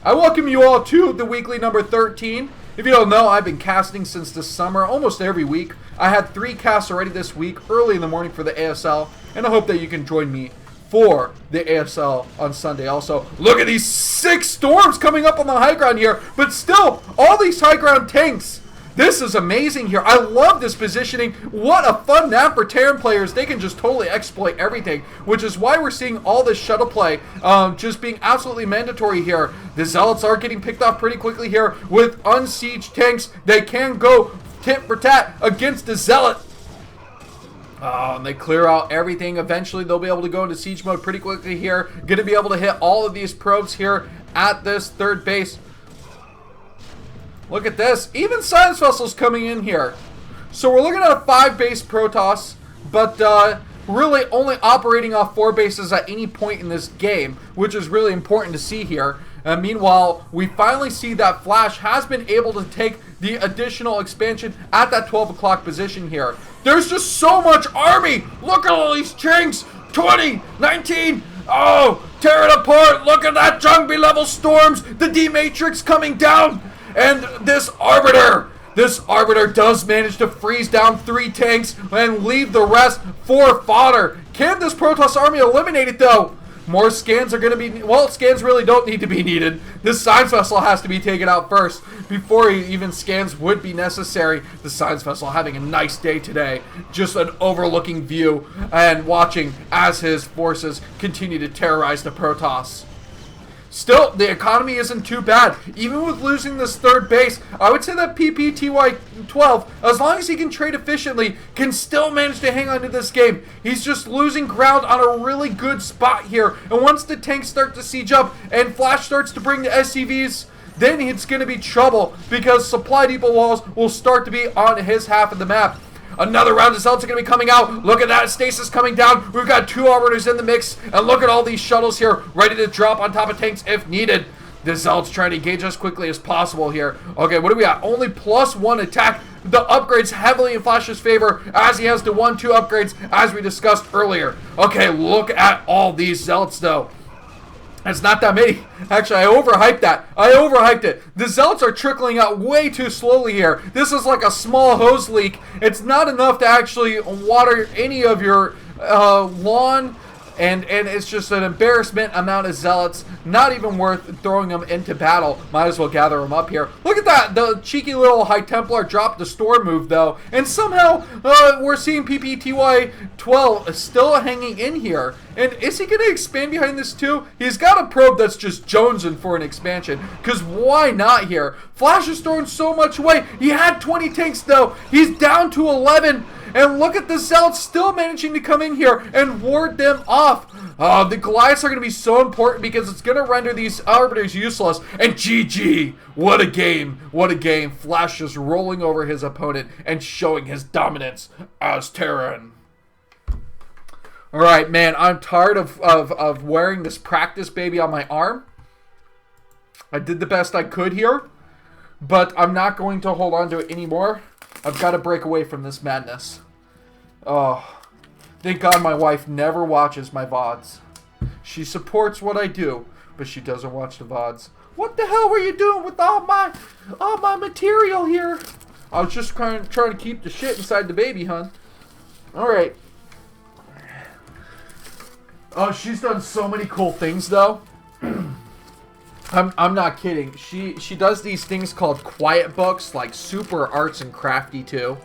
I welcome you all to the weekly number 13. If you don't know, I've been casting since the summer, almost every week. I had 3 casts already this week, early in the morning for the ASL, and I hope that you can join me for the ASL on Sunday also. Look at these 6 storms coming up on the high ground here, but still, all these high ground tanks. This is amazing here. I love this positioning. What a fun map for Terran players. They can just totally exploit everything, which is why we're seeing all this shuttle play just being absolutely mandatory here. The Zealots are getting picked off pretty quickly here with unsieged tanks. They can go tit for tat against the Zealot. Oh, and they clear out everything. Eventually, they'll be able to go into siege mode pretty quickly here. Going to be able to hit all of these probes here at this 3rd base. Look at this. Even science vessels coming in here. So we're looking at a 5-base Protoss, but really only operating off 4 bases at any point in this game, which is really important to see here. Meanwhile, we finally see that Flash has been able to take the additional expansion at that 12 o'clock position here. There's just so much army. Look at all these tanks. 20, 19. Oh, tear it apart. Look at that Jungby level storms. The D-Matrix coming down. And this Arbiter does manage to freeze down 3 tanks and leave the rest for fodder. Can this Protoss army eliminate it though? More scans are going to be, well, scans really don't need to be needed. This science vessel has to be taken out first before even scans would be necessary. The science vessel having a nice day today. Just an overlooking view and watching as his forces continue to terrorize the Protoss. Still, the economy isn't too bad. Even with losing this 3rd base, I would say that PPTY-12, as long as he can trade efficiently, can still manage to hang on to this game. He's just losing ground on a really good spot here. And once the tanks start to siege up and Flash starts to bring the SCVs, then it's going to be trouble because supply depot walls will start to be on his half of the map. Another round of Zealots are going to be coming out. Look at that. Stasis coming down. We've got 2 Arbiters in the mix. And look at all these shuttles here ready to drop on top of tanks if needed. The Zealot's trying to engage as quickly as possible here. Okay, what do we got? Only +1 attack. The upgrades heavily in Flash's favor as he has the 1-2 upgrades as we discussed earlier. Okay, look at all these Zealots though. It's not that many. Actually, I overhyped that. I overhyped it. The Zealots are trickling out way too slowly here. This is like a small hose leak. It's not enough to actually water any of your lawn. And it's just an embarrassment amount of Zealots. Not even worth throwing them into battle. Might as well gather them up here. Look at that. The cheeky little High Templar dropped the store move, though. And somehow, we're seeing PPTY 12 still hanging in here. And is he going to expand behind this, too? He's got a probe that's just jonesing for an expansion. Because why not here? Flash is throwing so much away. He had 20 tanks, though. He's down to 11. And look at the Zealots still managing to come in here and ward them off. The Goliaths are going to be so important because it's going to render these Arbiters useless. And GG. What a game. What a game. Flash just rolling over his opponent and showing his dominance as Terran. Alright, man. I'm tired of wearing this practice baby on my arm. I did the best I could here. But I'm not going to hold on to it anymore. I've got to break away from this madness. Oh, thank God my wife never watches my VODs. She supports what I do, but she doesn't watch the VODs. What the hell were you doing with all my material here? I was just trying to keep the shit inside the baby, hon. All right. Oh, she's done so many cool things, though. I'm not kidding. She does these things called quiet books, like super arts and crafty too.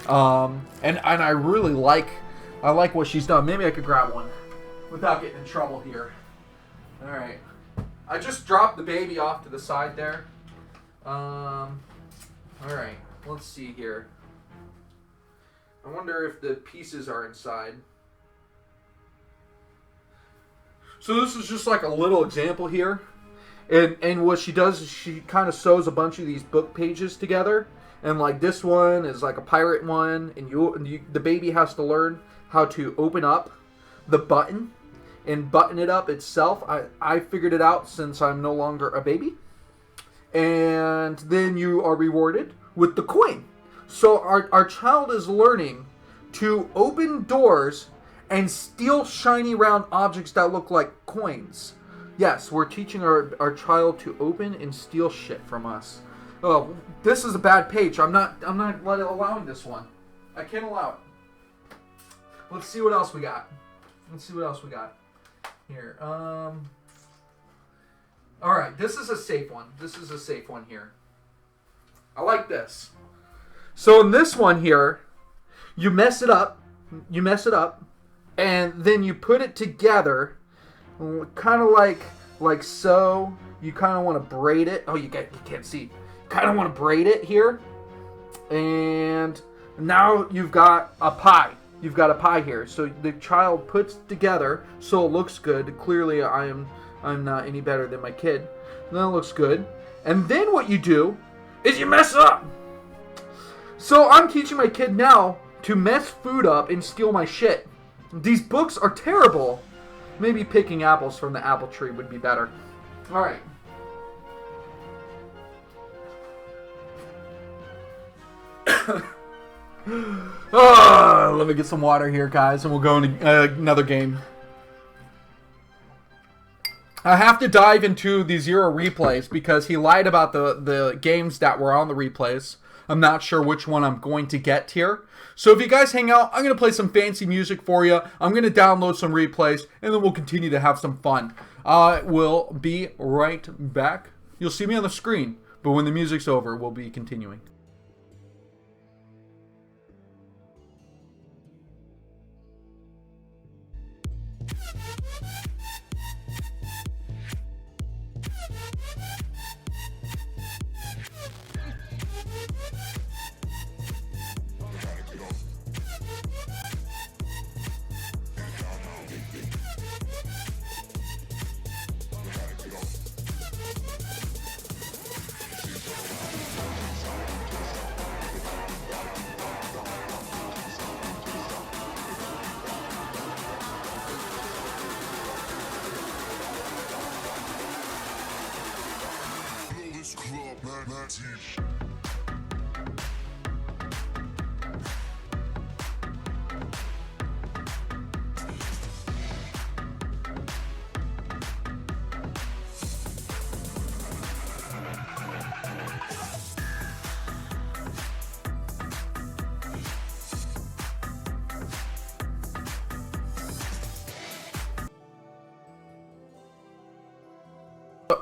And I really like what she's done. Maybe I could grab one without getting in trouble here. All right. I just dropped the baby off to the side there. All right. Let's see here. I wonder if the pieces are inside. So this is just like a little example here. And what she does is she kind of sews a bunch of these book pages together. And like this one is like a pirate one. And the baby has to learn how to open up the button and button it up itself. I figured it out since I'm no longer a baby. And then you are rewarded with the coin. So our child is learning to open doors and steal shiny round objects that look like coins. Yes, we're teaching our child to open and steal shit from us. Oh, this is a bad page. I'm not allowing this one. I can't allow it. Let's see what else we got. Here. All right, this is a safe one. Here. I like this. So in this one here, you mess it up, and then you put it together. Kind of like so. You kind of want to braid it. Oh, you can't see. Kind of want to braid it here. And now you've got a pie. You've got a pie here. So the child puts together so it looks good. Clearly I'm not any better than my kid. That looks good. And then what you do is you mess up. So I'm teaching my kid now to mess food up and steal my shit. These books are terrible. Maybe picking apples from the apple tree would be better. Alright. Let me get some water here, guys, and we'll go into another game. I have to dive into the 0 replays because he lied about the games that were on the replays. I'm not sure which one I'm going to get here. So if you guys hang out, I'm going to play some fancy music for you. I'm going to download some replays, and then we'll continue to have some fun. We'll be right back. You'll see me on the screen, but when the music's over, we'll be continuing.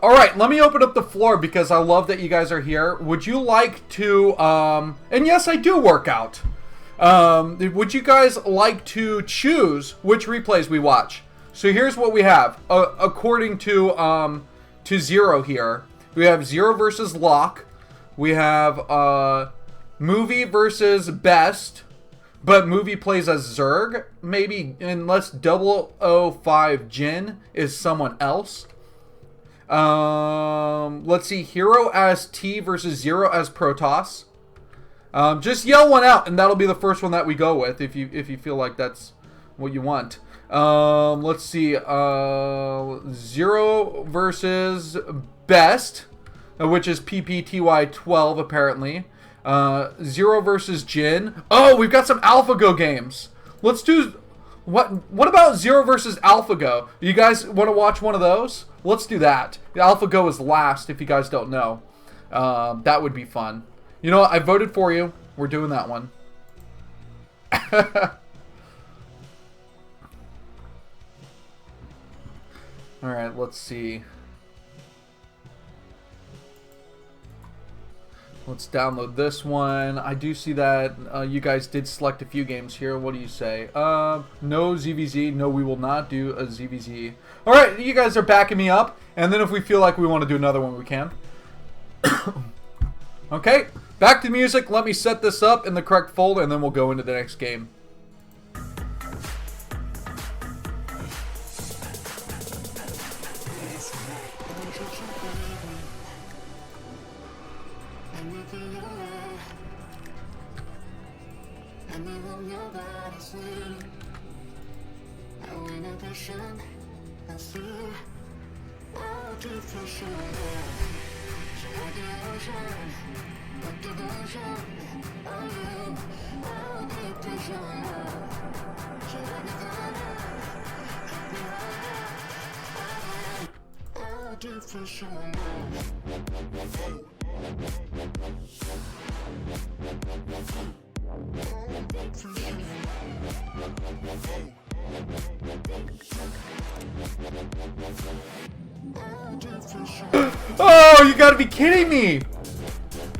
All right, let me open up the floor because I love that you guys are here. Would you like to, and yes, I do work out. Would you guys like to choose which replays we watch? So here's what we have. According to Zero here, we have Zero versus Locke. We have Movie versus Best, but Movie plays as Zerg, maybe, unless 005 Jin is someone else. Let's see, Hero as T versus Zero as Protoss. Just yell one out, and that'll be the first one that we go with, if you feel like that's what you want. Let's see, Zero versus Best, which is PPTY12 apparently. Zero versus Jin. Oh, we've got some AlphaGo games. Let's do... What about Zero versus AlphaGo? You guys want to watch one of those? Let's do that. AlphaGo is last, if you guys don't know. That would be fun. You know what? I voted for you. We're doing that one. Alright, let's see. Let's download this one. I do see that you guys did select a few games here. What do you say? No ZVZ. No, we will not do a ZVZ. Alright, you guys are backing me up. And then if we feel like we want to do another one, we can. Okay, back to music. Let me set this up in the correct folder, and then we'll go into the next game. Oh, you gotta be kidding me!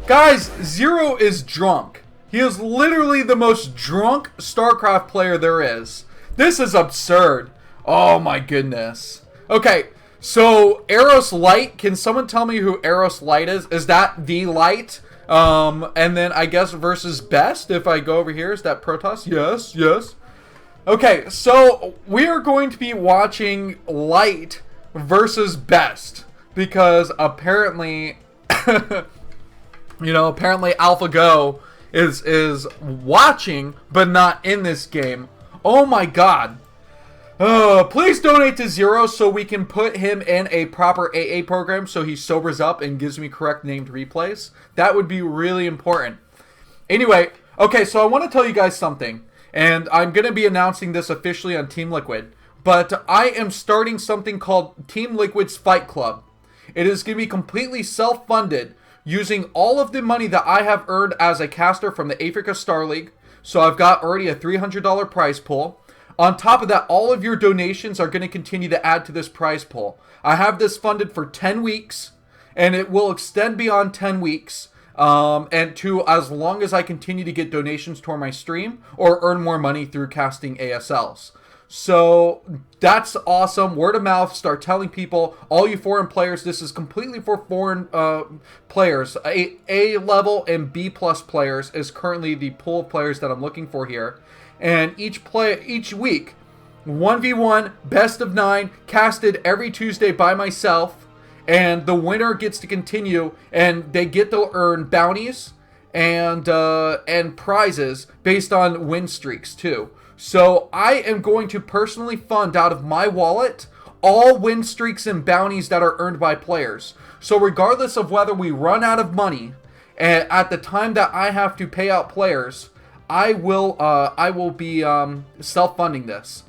Guys, Zero is drunk. He is literally the most drunk StarCraft player there is. This is absurd. Oh my goodness. Okay, so Eros Light, can someone tell me who Eros Light is? Is that the Light? And then I guess versus Best, if I go over here, is that Protoss? Yes, yes. Okay, so we are going to be watching Light versus Best. Because apparently, apparently AlphaGo is watching, but not in this game. Oh my god. Please donate to Zero so we can put him in a proper AA program so he sobers up and gives me correct named replays. That would be really important. Anyway, okay, so I want to tell you guys something. And I'm going to be announcing this officially on Team Liquid. But I am starting something called Team Liquid's Fight Club. It is going to be completely self-funded using all of the money that I have earned as a caster from the Africa Star League. So I've got already a $300 prize pool. On top of that, all of your donations are going to continue to add to this prize pool. I have this funded for 10 weeks, and it will extend beyond 10 weeks, and to as long as I continue to get donations toward my stream or earn more money through casting ASLs. So that's awesome. Word of mouth. Start telling people, all you foreign players, this is completely for foreign players. A level and B plus players is currently the pool of players that I'm looking for here. And each week, 1v1, best of 9, casted every Tuesday by myself. And the winner gets to continue, and they get to earn bounties and prizes based on win streaks too. So I am going to personally fund out of my wallet all win streaks and bounties that are earned by players. So regardless of whether we run out of money at the time that I have to pay out players, I will be self-funding this.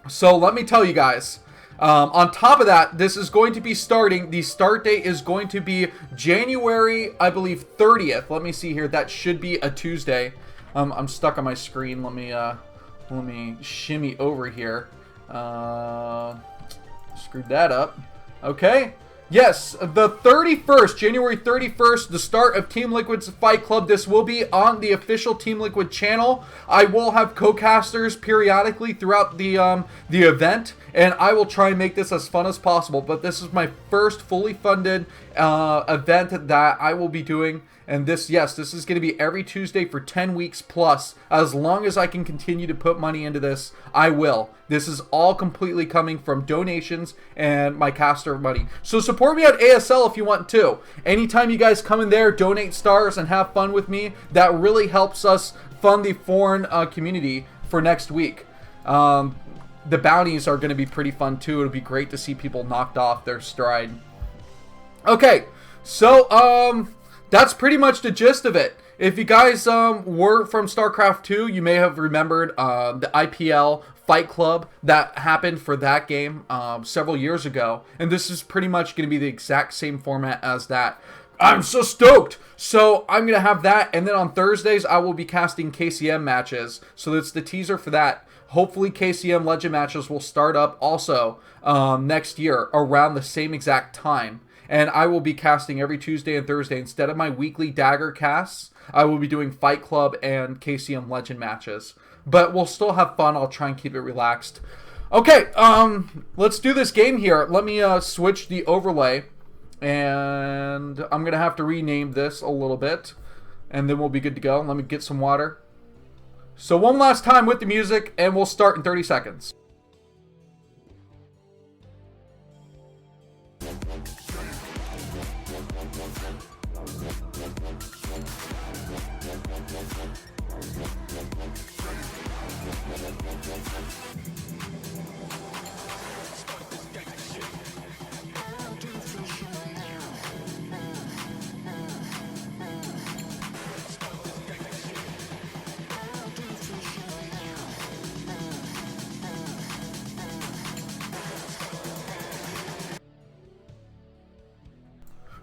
So let me tell you guys, on top of that, this is going to be starting, the start date is going to be January, I believe, 30th. Let me see here, that should be a Tuesday. I'm stuck on my screen. Let me shimmy over here. Screwed that up. Okay. Yes, the 31st, January 31st, the start of Team Liquid's Fight Club. This will be on the official Team Liquid channel. I will have co-casters periodically throughout the event, and I will try and make this as fun as possible. But this is my first fully funded event that I will be doing. And this is going to be every Tuesday for 10 weeks plus. As long as I can continue to put money into this, I will. This is all completely coming from donations and my caster money. So support me at ASL if you want to. Anytime you guys come in there, donate stars, and have fun with me, that really helps us fund the foreign community for next week. The bounties are going to be pretty fun too. It'll be great to see people knocked off their stride. Okay, so that's pretty much the gist of it. If you guys were from StarCraft 2, you may have remembered the IPL Fight Club that happened for that game several years ago. And this is pretty much going to be the exact same format as that. I'm so stoked! So I'm going to have that. And then on Thursdays, I will be casting KCM matches. So that's the teaser for that. Hopefully KCM Legend matches will start up also next year around the same exact time. And I will be casting every Tuesday and Thursday. Instead of my weekly Dagger casts, I will be doing Fight Club and KCM Legend matches. But we'll still have fun. I'll try and keep it relaxed. Okay, let's do this game here. Let me switch the overlay. And I'm going to have to rename this a little bit. And then we'll be good to go. Let me get some water. So one last time with the music, and we'll start in 30 seconds.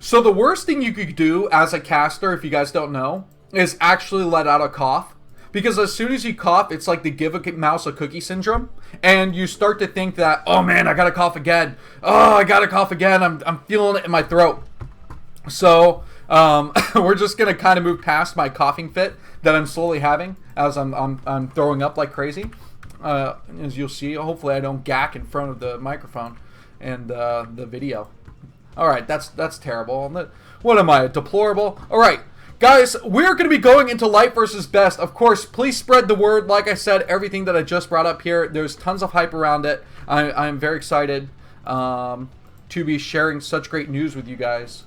So the worst thing you could do as a caster, if you guys don't know, is actually let out a cough. Because as soon as you cough, it's like the give a mouse a cookie syndrome. And you start to think that, oh man, I gotta cough again. Oh, I gotta cough again. I'm feeling it in my throat. So we're just gonna kind of move past my coughing fit that I'm slowly having as I'm throwing up like crazy. As you'll see, hopefully I don't gack in front of the microphone and the video. Alright, that's terrible. What am I, deplorable? Alright, guys, we're going to be going into light versus best. Of course, please spread the word. Like I said, everything that I just brought up here, there's tons of hype around it. I'm very excited to be sharing such great news with you guys.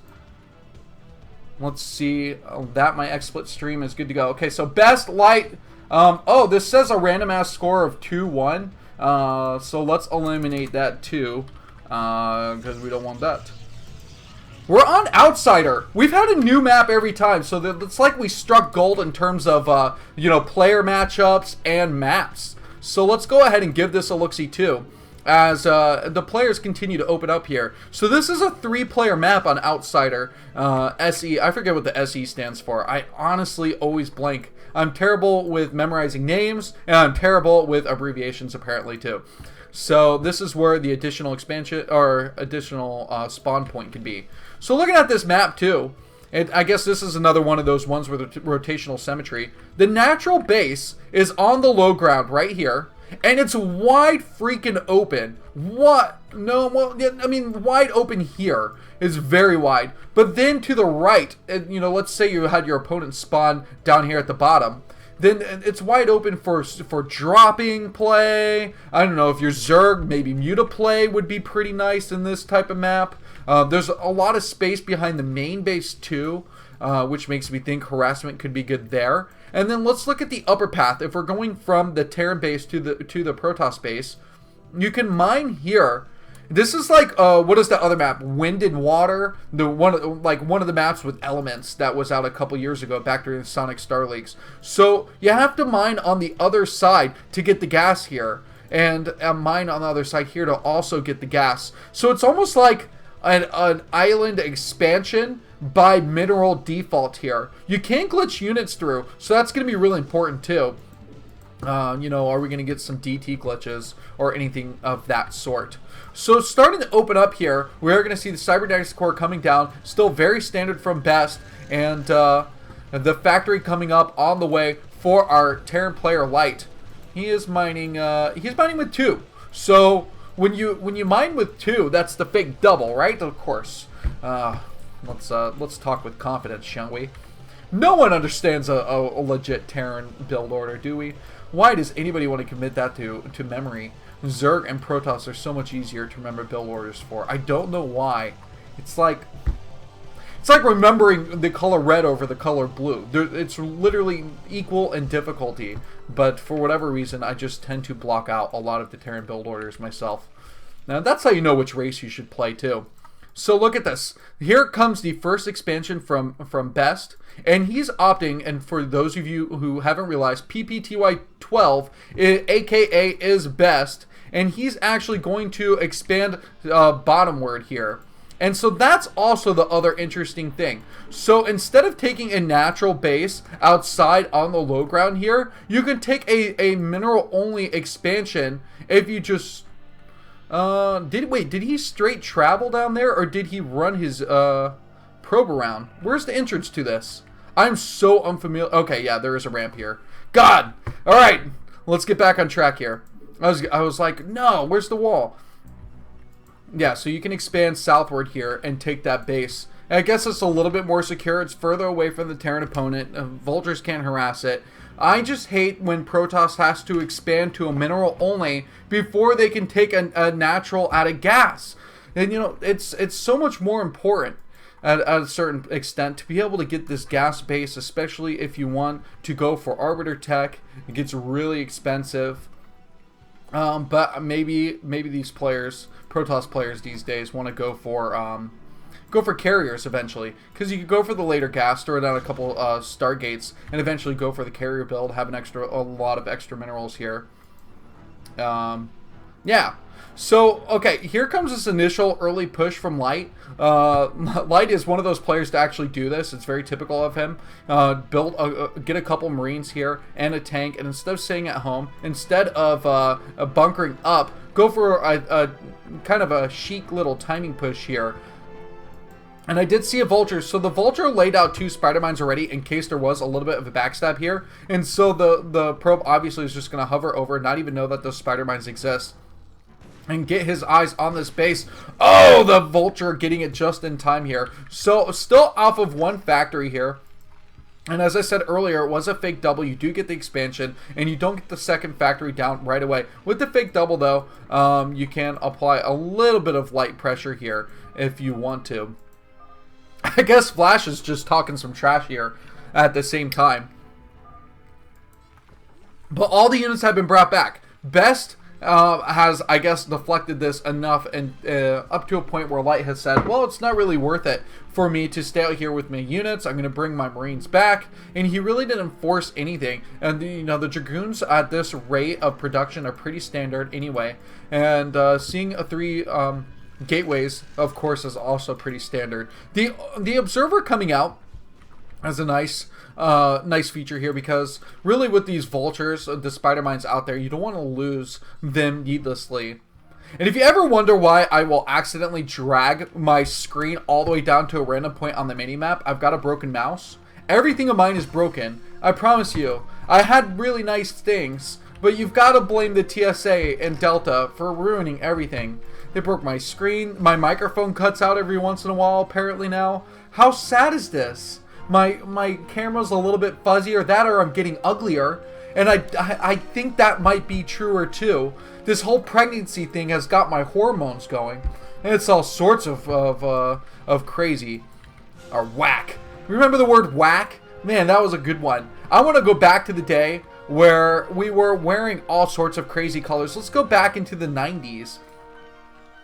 Let's see. That my XSplit stream is good to go. Okay, so best light. Oh, this says a random ass score of 2-1. So let's eliminate that too, because we don't want that. We're on Outsider. We've had a new map every time, so it's like we struck gold in terms of, player matchups and maps. So let's go ahead and give this a look-see too, as the players continue to open up here. So this is a 3-player map on Outsider. SE, I forget what the SE stands for. I honestly always blank. I'm terrible with memorizing names, and I'm terrible with abbreviations apparently too. So this is where the additional expansion or additional spawn point can be. So looking at this map too, and I guess this is another one of those ones with rotational symmetry. The natural base is on the low ground right here, and it's wide freaking open. What? No, well, I mean, wide open here is very wide. But then to the right, let's say you had your opponent spawn down here at the bottom. Then it's wide open for dropping play. I don't know if you're Zerg, maybe Muta play would be pretty nice in this type of map. There's a lot of space behind the main base too, which makes me think harassment could be good there. And then let's look at the upper path. If we're going from the Terran base to the Protoss base, you can mine here. This is like what is that other map? Wind and Water, one of the maps with elements that was out a couple years ago, back during the Sonic Star Leagues. So you have to mine on the other side to get the gas here, and mine on the other side here to also get the gas. So it's almost like an island expansion by mineral default here. You can glitch units through, so that's going to be really important too. You know, are we going to get some DT glitches or anything of that sort? So starting to open up here, we're going to see the BisuDagger core coming down, still very standard from best, and the factory coming up on the way for our Terran player Light. He is mining. He's mining with 2. So when you mine with 2, that's the fake double, right? Of course. Let's talk with confidence, shall we? No one understands a legit Terran build order, do we? Why does anybody want to commit that to memory? Zerg and Protoss are so much easier to remember build orders for. I don't know why. It's like remembering the color red over the color blue. It's literally equal in difficulty, but for whatever reason, I just tend to block out a lot of the Terran build orders myself. Now, that's how you know which race you should play, too. So look at this. Here comes the first expansion from Best, and he's opting, and for those of you who haven't realized, PPTY12, aka is Best, and he's actually going to expand bottomward here. And so that's also the other interesting thing. So instead of taking a natural base outside on the low ground here, you can take a mineral-only expansion if you just... did he straight travel down there, or did he run his probe around? Where's the entrance to this? I'm so unfamiliar. Okay, yeah, there is a ramp here. God! Alright, let's get back on track here. I was like, no, where's the wall? Yeah, so you can expand southward here and take that base. And I guess it's a little bit more secure. It's further away from the Terran opponent. Vultures can't harass it. I just hate when Protoss has to expand to a mineral only before they can take a natural out of gas. And you know, it's so much more important at a certain extent to be able to get this gas base, especially if you want to go for Arbiter Tech. It gets really expensive. But maybe these players, Protoss players these days, want to go for carriers eventually, because you could go for the later gas, throw down a couple Stargates, and eventually go for the carrier build, have a lot of extra minerals here. Yeah. So, okay, here comes this initial early push from Light. Light is one of those players to actually do this. It's very typical of him. Get a couple Marines here and a tank, and instead of staying at home, instead of bunkering up, go for a kind of a chic little timing push here. And I did see a Vulture, so the Vulture laid out 2 Spider Mines already in case there was a little bit of a backstab here. And so the probe obviously is just going to hover over, not even know that those Spider Mines exist, and get his eyes on this base. Oh, the Vulture getting it just in time here. So still off of 1 factory here. And as I said earlier, it was a fake double. You do get the expansion, and you don't get the second factory down right away. With the fake double, though, you can apply a little bit of light pressure here if you want to. I guess Flash is just talking some trash here at the same time. But all the units have been brought back. Best has, I guess, deflected this enough, and up to a point where Light has said, well, it's not really worth it for me to stay out here with my units. I'm going to bring my Marines back. And he really didn't force anything. And, you know, the Dragoons at this rate of production are pretty standard anyway. And seeing a 3... gateways, of course, is also pretty standard. The Observer coming out as a nice feature here, because really with these Vultures, the Spider Mines out there, you don't want to lose them needlessly. And if you ever wonder why I will accidentally drag my screen all the way down to a random point on the minimap, I've got a broken mouse. Everything of mine is broken. I promise you. I had really nice things, but you've got to blame the TSA and Delta for ruining everything. They broke my screen. My microphone cuts out every once in a while, apparently now. How sad is this? My camera's a little bit fuzzier, that or I'm getting uglier. And I think that might be truer too. This whole pregnancy thing has got my hormones going. And it's all sorts of crazy. Or whack. Remember the word whack? Man, that was a good one. I want to go back to the day where we were wearing all sorts of crazy colors. Let's go back into the 90s.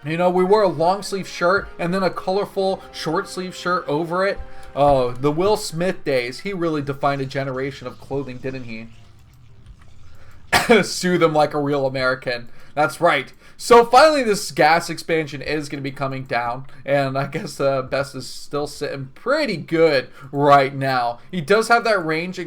You know, we wore a long sleeve shirt and then a colorful short sleeve shirt over it. Oh, the Will Smith days. He really defined a generation of clothing, didn't he? Sue them like a real American. That's right. So finally this gas expansion is going to be coming down, and I guess Best is still sitting pretty good right now. He does have that range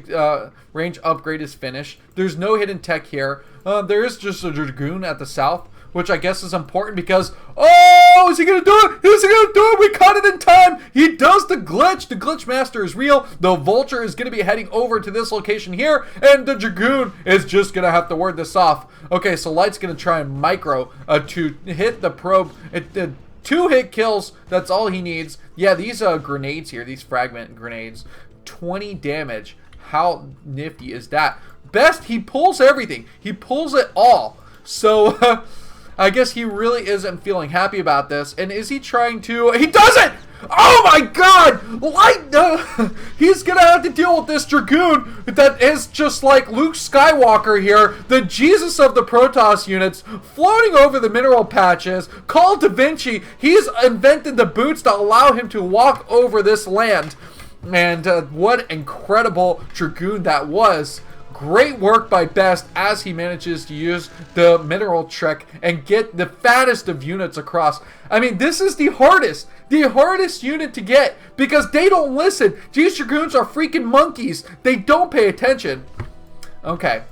upgrade is finished. There's no hidden tech here. There is just a Dragoon at the south, which I guess is important because, oh, is he going to do it? Is he going to do it? We caught it in time. He does the glitch. The glitch master is real. The vulture is going to be heading over to this location here, and the Dragoon is just going to have to ward this off. Okay, so Light's going to try and micro to hit the probe. 2 hit kills. That's all he needs. Yeah, these grenades here, these fragment grenades, 20 damage. How nifty is that? Best, he pulls everything. He pulls it all. So, I guess he really isn't feeling happy about this. And is he trying to... He does it! Oh my god! Light... he's gonna have to deal with this Dragoon that is just like Luke Skywalker here, the Jesus of the Protoss units, floating over the mineral patches. Call Da Vinci. He's invented the boots to allow him to walk over this land. And what incredible Dragoon that was. Great work by Best as he manages to use the mineral trick and get the fattest of units across. I mean, this is the hardest unit to get because they don't listen. These Dragoons are freaking monkeys. They don't pay attention. Okay.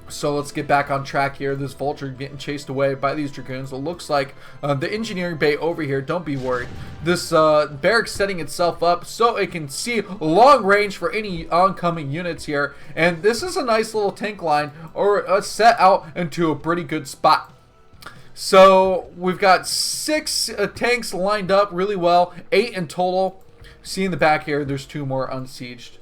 So let's get back on track here. This vulture getting chased away by these Dragoons. It looks like the engineering bay over here, don't be worried. This barracks setting itself up so it can see long range for any oncoming units here. And this is a nice little tank line or set out into a pretty good spot. So we've got 6 tanks lined up really well, 8 in total. See in the back here, there's 2 more unsieged.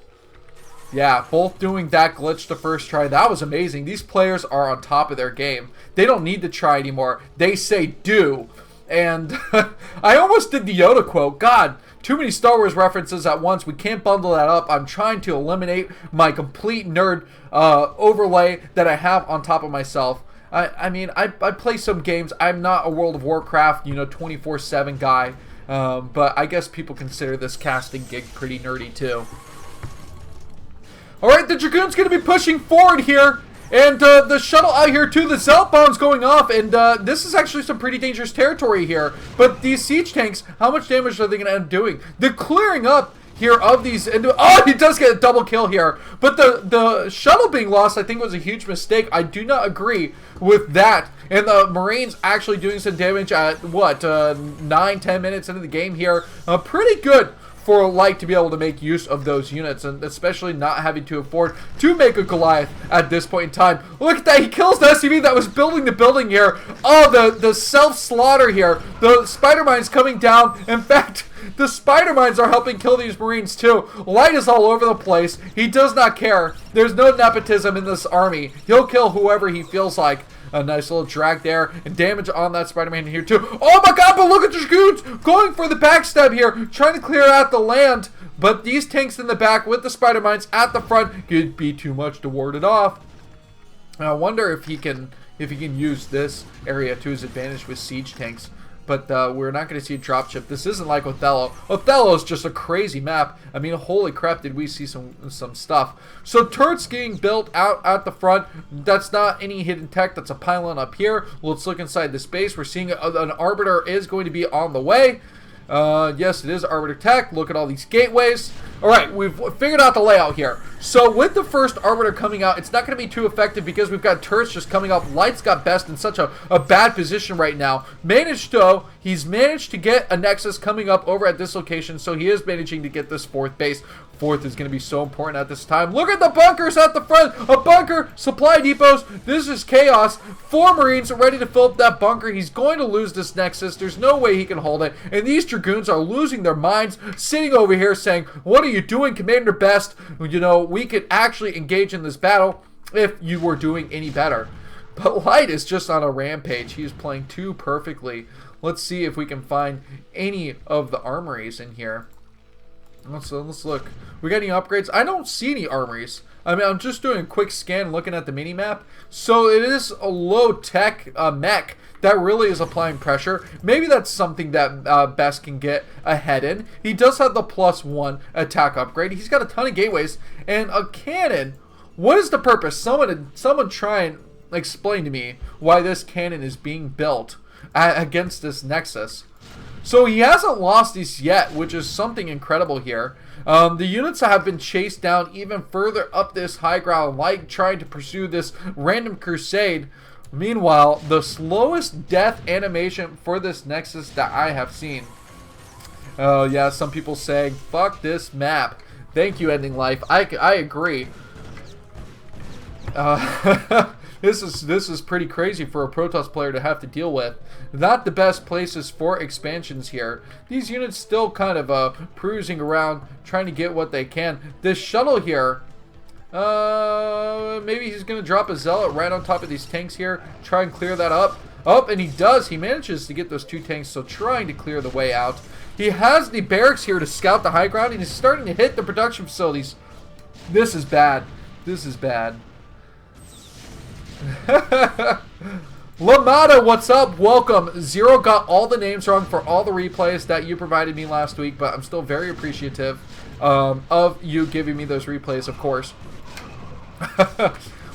Yeah, both doing that glitch the first try. That was amazing. These players are on top of their game. They don't need to try anymore. They say do. And I almost did the Yoda quote. God, too many Star Wars references at once. We can't bundle that up. I'm trying to eliminate my complete nerd overlay that I have on top of myself. I mean, I play some games. I'm not a World of Warcraft, 24/7 guy. But I guess people consider this casting gig pretty nerdy too. Alright, the Dragoon's going to be pushing forward here. And the shuttle out here too, the Zelt bomb's going off. And this is actually some pretty dangerous territory here. But these siege tanks, how much damage are they going to end up doing? The clearing up here of these... Oh, he does get a double kill here. But the shuttle being lost, I think, was a huge mistake. I do not agree with that. And the Marines actually doing some damage at, what, 9-10 minutes into the game here. Pretty good for Light to be able to make use of those units, and especially not having to afford to make a Goliath at this point in time. Look at that, he kills the SCV that was building the building here. Oh, the self-slaughter here. The spider mines coming down. In fact, the spider mines are helping kill these Marines too. Light is all over the place. He does not care. There's no nepotism in this army. He'll kill whoever he feels like. A nice little drag there, and damage on that Spider-Man here too. Oh my god, but look at the Dragoons going for the backstab here, trying to clear out the land. But these tanks in the back with the Spider Mines at the front could be too much to ward it off. And I wonder if he can use this area to his advantage with siege tanks. But we're not going to see a dropship. This isn't like Othello. Othello is just a crazy map. I mean, holy crap, did we see some stuff. So turrets getting built out at the front. That's not any hidden tech. That's a pylon up here. Let's look inside the space. We're seeing an Arbiter is going to be on the way. Yes, it is Arbiter tech. Look at all these gateways. Alright, we've figured out the layout here. So with the first Arbiter coming out, it's not going to be too effective because we've got turrets just coming up. Light's got Best in such a bad position right now. He's managed to get a Nexus coming up over at this location, so he is managing to get this 4th base. 4th is going to be so important at this time. Look at the bunkers at the front. A bunker, supply depots. This is chaos. 4 Marines are ready to fill up that bunker. He's going to lose this Nexus. There's no way he can hold it. And these Dragoons are losing their minds, sitting over here saying, what are you doing, Commander Best? We could actually engage in this battle if you were doing any better. But Light is just on a rampage. He's playing too perfectly. Let's see if we can find any of the armories in here. Let's look. We got any upgrades? I don't see any armories. I mean, I'm just doing a quick scan looking at the mini-map. So it is a low-tech mech that really is applying pressure. Maybe that's something that Best can get ahead in. He does have the +1 attack upgrade. He's got a ton of gateways and a cannon. What is the purpose? Someone try and explain to me why this cannon is being built against this Nexus. So he hasn't lost these yet, which is something incredible here. The units have been chased down even further up this high ground, like trying to pursue this random crusade. Meanwhile, the slowest death animation for this Nexus that I have seen. Oh yeah, some people saying, fuck this map. Thank you, Ending Life. I agree. This is pretty crazy for a Protoss player to have to deal with. Not the best places for expansions here. These units still kind of cruising around, trying to get what they can. This shuttle here, maybe he's going to drop a Zealot right on top of these tanks here, try and clear that up. Oh, and he does. He manages to get those 2 tanks, so trying to clear the way out. He has the barracks here to scout the high ground, and he's starting to hit the production facilities. This is bad. This is bad. Lamada, what's up? Welcome. Zero got all the names wrong for all the replays that you provided me last week, but I'm still very appreciative of you giving me those replays, of course.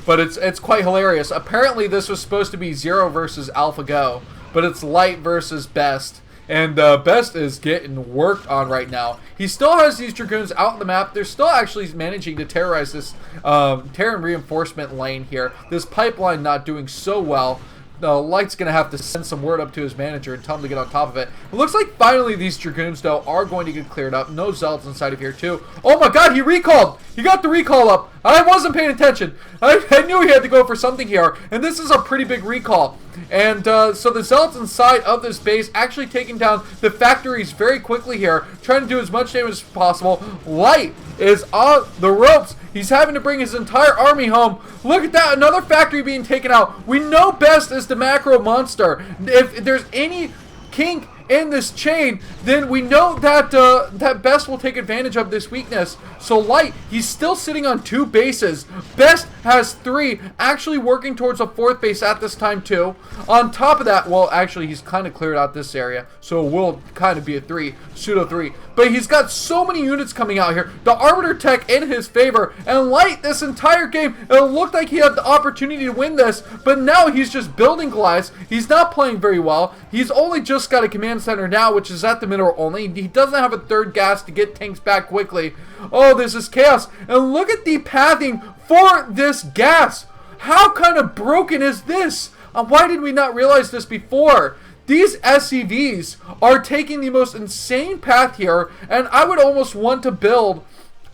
But it's quite hilarious. Apparently this was supposed to be Zero versus AlphaGo, but it's Light versus Best. And Best is getting worked on right now. He still has these Dragoons out on the map. They're still actually managing to terrorize this Terran reinforcement lane here. This pipeline not doing so well. Light's going to have to send some word up to his manager and tell him to get on top of it. It looks like finally these Dragoons, though, are going to get cleared up. No Zealots inside of here, too. Oh, my God, he recalled. He got the recall up. I wasn't paying attention. I knew he had to go for something here. And this is a pretty big recall. And so the Zealots inside of this base actually taking down the factories very quickly here, trying to do as much damage as possible. Light is on the ropes. He's having to bring his entire army home. Look at that, another factory being taken out. We know Best is the macro monster. If there's any kink in this chain, then we know that that Best will take advantage of this weakness. So Light, he's still sitting on 2 bases. Best has 3, actually working towards a 4th base at this time too. On top of that, well, actually he's kind of cleared out this area, so it will kind of be a 3, pseudo 3. But he's got so many units coming out here. The Arbiter tech in his favor, and Light this entire game, it looked like he had the opportunity to win this, but now he's just building Goliaths. He's not playing very well. He's only just got a command center now, which is at the middle only. He doesn't have a 3rd gas to get tanks back quickly. Oh, this is chaos. And look at the pathing for this gas. How kind of broken is this? Why did we not realize this before? These SCVs are taking the most insane path here, and I would almost want to build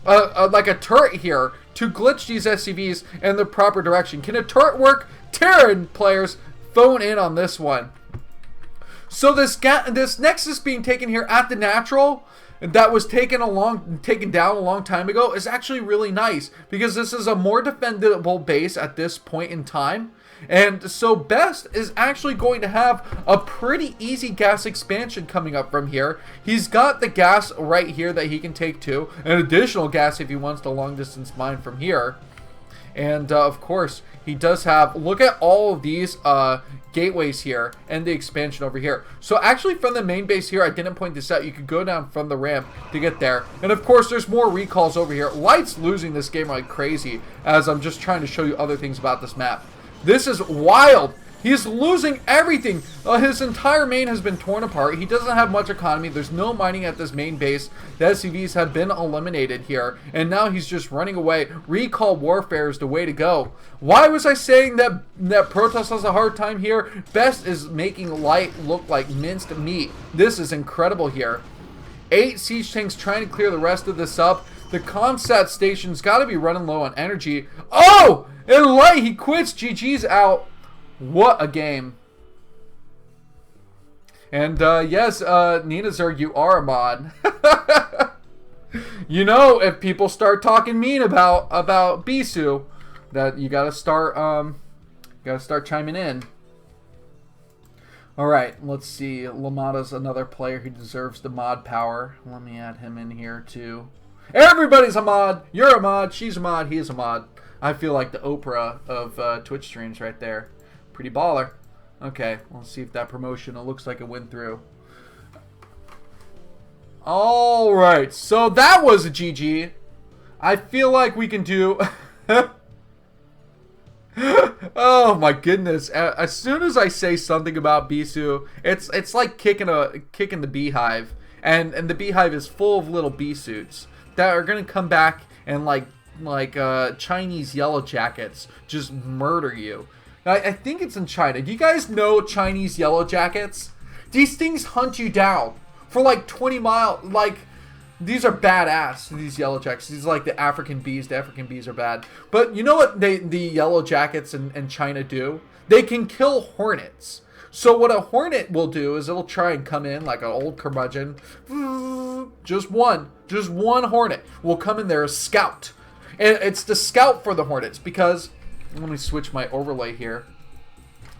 like a turret here to glitch these SCVs in the proper direction. Can a turret work? Terran players, phone in on this one. So this Nexus being taken here at the natural that was taken down a long time ago is actually really nice, because this is a more defendable base at this point in time. And so Best is actually going to have a pretty easy gas expansion coming up from here. He's got the gas right here that he can take to, an additional gas if he wants to long distance mine from here. And of course he does have, look at all of these gateways here and the expansion over here. So actually from the main base here, I didn't point this out, you could go down from the ramp to get there. And of course there's more recalls over here. Light's losing this game like crazy, as I'm just trying to show you other things about this map. This is wild. He's losing everything. His entire main has been torn apart. He doesn't have much economy. There's no mining at this main base. The SCVs have been eliminated here, and now he's just running away. Recall warfare is the way to go. Why was I saying that Protoss has a hard time here? Best is making Light look like minced meat. This is incredible here. 8 siege tanks trying to clear the rest of this up. The Comsat station's got to be running low on energy. Oh! And Light, he quits. GG's out. What a game. And yes, Nina Zerg, you are a mod. You know, if people start talking mean about Bisu, that you gotta start chiming in. Alright, let's see. Lamada's another player who deserves the mod power. Let me add him in here too. Everybody's a mod. You're a mod. She's a mod. He is a mod. I feel like the Oprah of Twitch streams right there. Pretty baller. Okay, let's see if that promotion, it looks like it went through. Alright, so that was a GG. I feel like we can do... Oh my goodness! As soon as I say something about Bisu, it's like kicking the beehive, and the beehive is full of little bee suits that are gonna come back and like Chinese yellow jackets just murder you. I think it's in China. Do you guys know Chinese yellow jackets? These things hunt you down for like 20 miles. Like, these are badass, these yellow jackets. These are like the African bees. The African bees are bad. But you know what the yellow jackets in China do? They can kill hornets. So what a hornet will do is it'll try and come in like an old curmudgeon. Just one hornet will come in there, a scout. And it's the scout for the hornets because, let me switch my overlay here.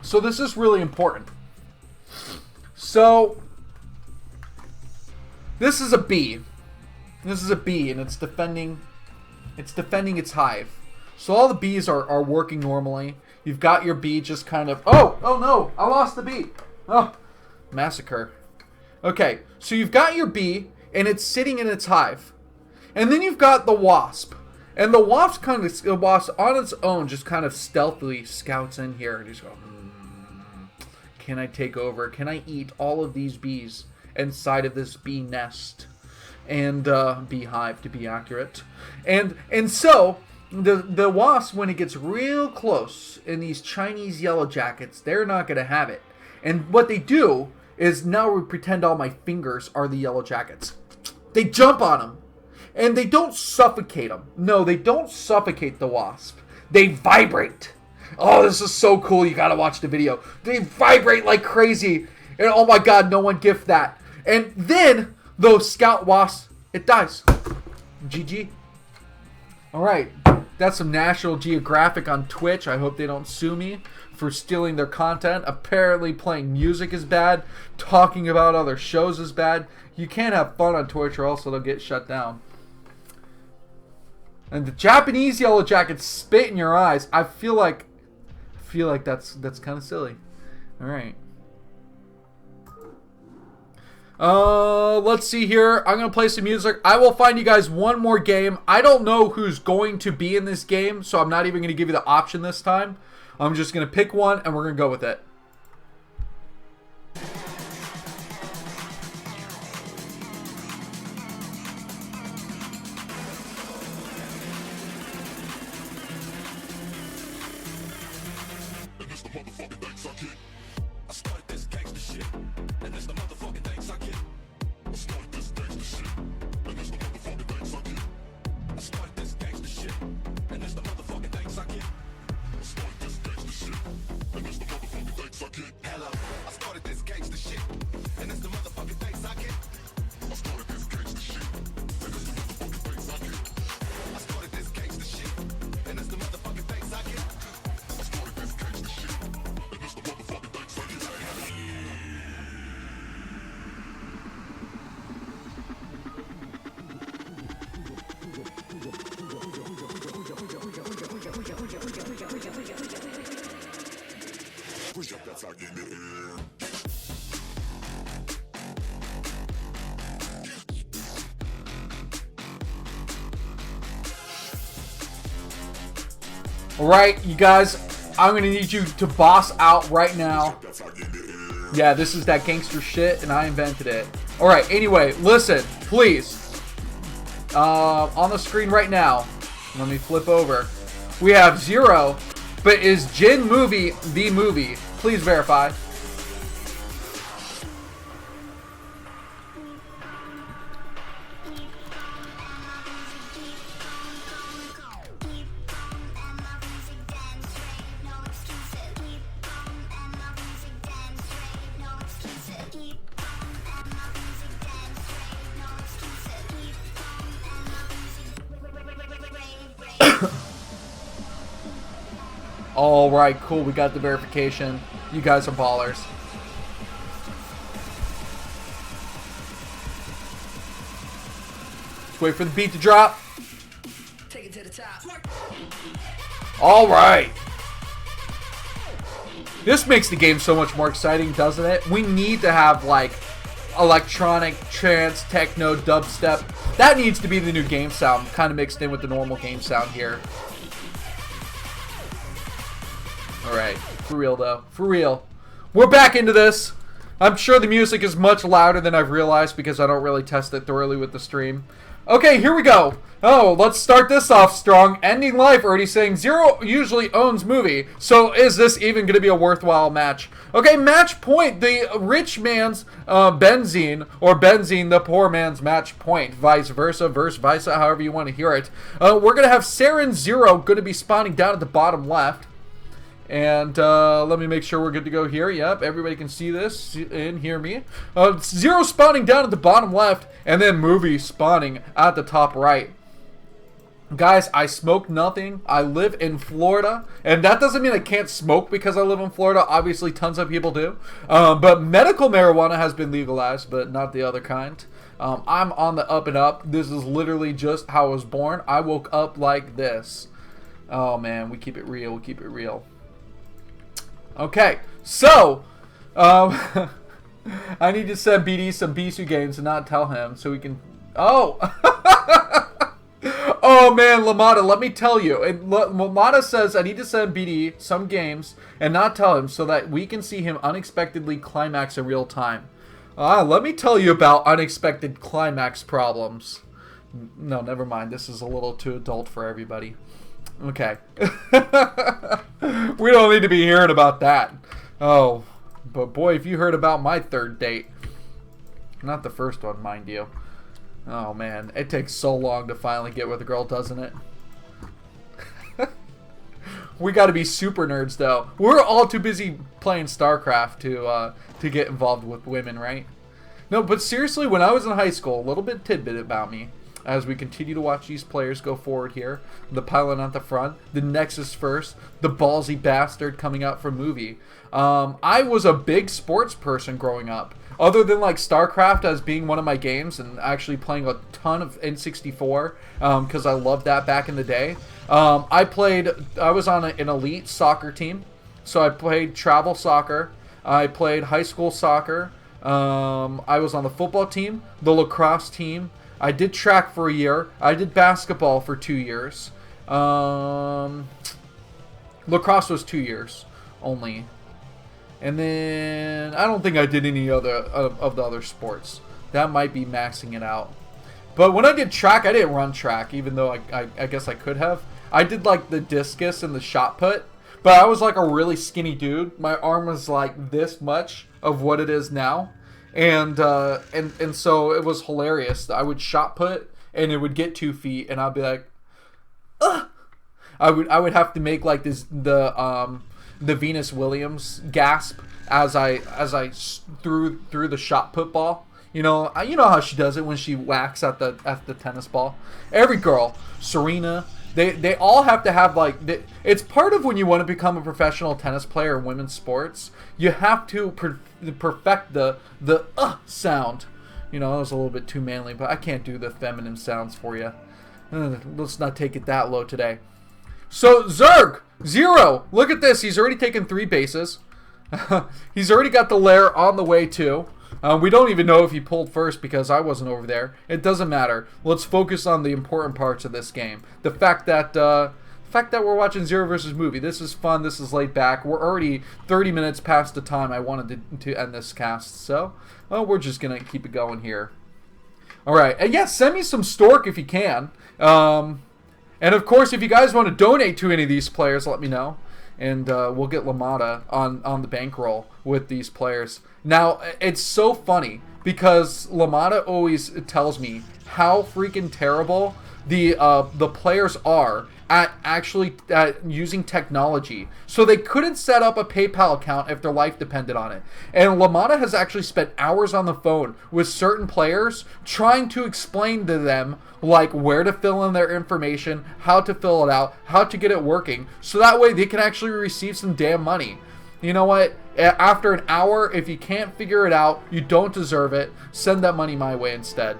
So this is really important. So this is a bee. This is a bee, and it's defending its hive. So all the bees are working normally. You've got your bee just kind of, oh no, I lost the bee. Oh, massacre. Okay, so you've got your bee, and it's sitting in its hive. And then you've got the wasp. And the wasp on its own just kind of stealthily scouts in here and just goes, can I take over? Can I eat all of these bees inside of this bee nest? And beehive, to be accurate. And so the wasp, when it gets real close in these Chinese yellow jackets, they're not going to have it. And what they do is, now we pretend all my fingers are the yellow jackets. They jump on them. And they don't suffocate them. No, they don't suffocate the wasp. They vibrate. Oh, this is so cool. You got to watch the video. They vibrate like crazy. And oh my god, no one gift that. And then the scout wasp, it dies. GG. Alright, that's some National Geographic on Twitch. I hope they don't sue me for stealing their content. Apparently playing music is bad. Talking about other shows is bad. You can't have fun on Twitch or else it'll get shut down. And the Japanese yellow jackets spit in your eyes. I feel like that's kind of silly. Alright. Let's see here. I'm going to play some music. I will find you guys one more game. I don't know who's going to be in this game, so I'm not even going to give you the option this time. I'm just going to pick one, and we're going to go with it. Alright, you guys, I'm going to need you to boss out right now. Yeah, this is that gangster shit, and I invented it. Alright, anyway, listen, please. On the screen right now, let me flip over. We have 0, but is Jin Movie the movie? Please verify. Alright, cool. We got the verification. You guys are ballers. Let's wait for the beat to drop. Take it to the top. Alright. This makes the game so much more exciting, doesn't it? We need to have, like, electronic, trance, techno, dubstep. That needs to be the new game sound, kind of mixed in with the normal game sound here. Alright, for real though. For real. We're back into this. I'm sure the music is much louder than I've realized because I don't really test it thoroughly with the stream. Okay, here we go. Oh, let's start this off strong. Ending life already saying Zero usually owns movie. So is this even going to be a worthwhile match? Okay, match point. The rich man's benzene, or benzene the poor man's match point. Vice versa, however you want to hear it. We're going to have Sarah and Zero going to be spawning down at the bottom left. And let me make sure we're good to go here. Yep, everybody can see this and hear me. Zero spawning down at the bottom left, and then movie spawning at the top right. Guys, I smoke nothing. I live in Florida, and that doesn't mean I can't smoke because I live in Florida. Obviously, tons of people do. But medical marijuana has been legalized, but not the other kind. I'm on the up and up. This is literally just how I was born. I woke up like this. Oh, man, we keep it real. We keep it real. Okay, so, I need to send BD some Bisu games and not tell him so we can, oh, oh man, Lamada, let me tell you, Lamada says I need to send BD some games and not tell him so that we can see him unexpectedly climax in real time. Let me tell you about unexpected climax problems. No, never mind, this is a little too adult for everybody. Okay. We don't need to be hearing about that. Oh, but boy, if you heard about my third date. Not the first one, mind you. Oh, man. It takes so long to finally get with a girl, doesn't it? We got to be super nerds, though. We're all too busy playing StarCraft to get involved with women, right? No, but seriously, when I was in high school, a little bit tidbit about me. As we continue to watch these players go forward here. The pylon at the front. The Nexus first. The ballsy bastard coming out from movie. I was a big sports person growing up. Other than like StarCraft as being one of my games and actually playing a ton of N64 because I loved that back in the day. I was on an elite soccer team. So I played travel soccer. I played high school soccer. I was on the football team. The lacrosse team. I did track for a year. I did basketball for 2 years. Lacrosse was 2 years only. And then I don't think I did any other of the other sports. That might be maxing it out. But when I did track, I didn't run track, even though I guess I could have. I did like the discus and the shot put. But I was like a really skinny dude. My arm was like this much of what it is now. And so it was hilarious. I would shot put and it would get 2 feet and I'd be like, ugh. I would have to make like this the Venus Williams gasp as I threw the shot put ball. You know how she does it when she whacks at the tennis ball. Every girl, Serena, they all have to have like it's part of when you want to become a professional tennis player in women's sports. You have to perfect the sound. You know, that was a little bit too manly, but I can't do the feminine sounds for you. Let's not take it that low today. So Zerg, Zero, look at this. He's already taken 3 bases. He's already got the lair on the way too. We don't even know if he pulled first because I wasn't over there. It doesn't matter. Let's focus on the important parts of this game. The fact that we're watching Zero versus movie. This is fun. This is laid back. We're already 30 minutes past the time I wanted to end this cast. So, we're just going to keep it going here. All right. And yeah, send me some Stork if you can. And of course, if you guys want to donate to any of these players, let me know. And we'll get Lamada on the bankroll with these players. Now, it's so funny because Lamada always tells me how freaking terrible the players are at actually using technology. So they couldn't set up a PayPal account if their life depended on it. And Lamada has actually spent hours on the phone with certain players trying to explain to them like where to fill in their information, how to fill it out, how to get it working, so that way they can actually receive some damn money. You know what? After an hour, if you can't figure it out, you don't deserve it, send that money my way instead.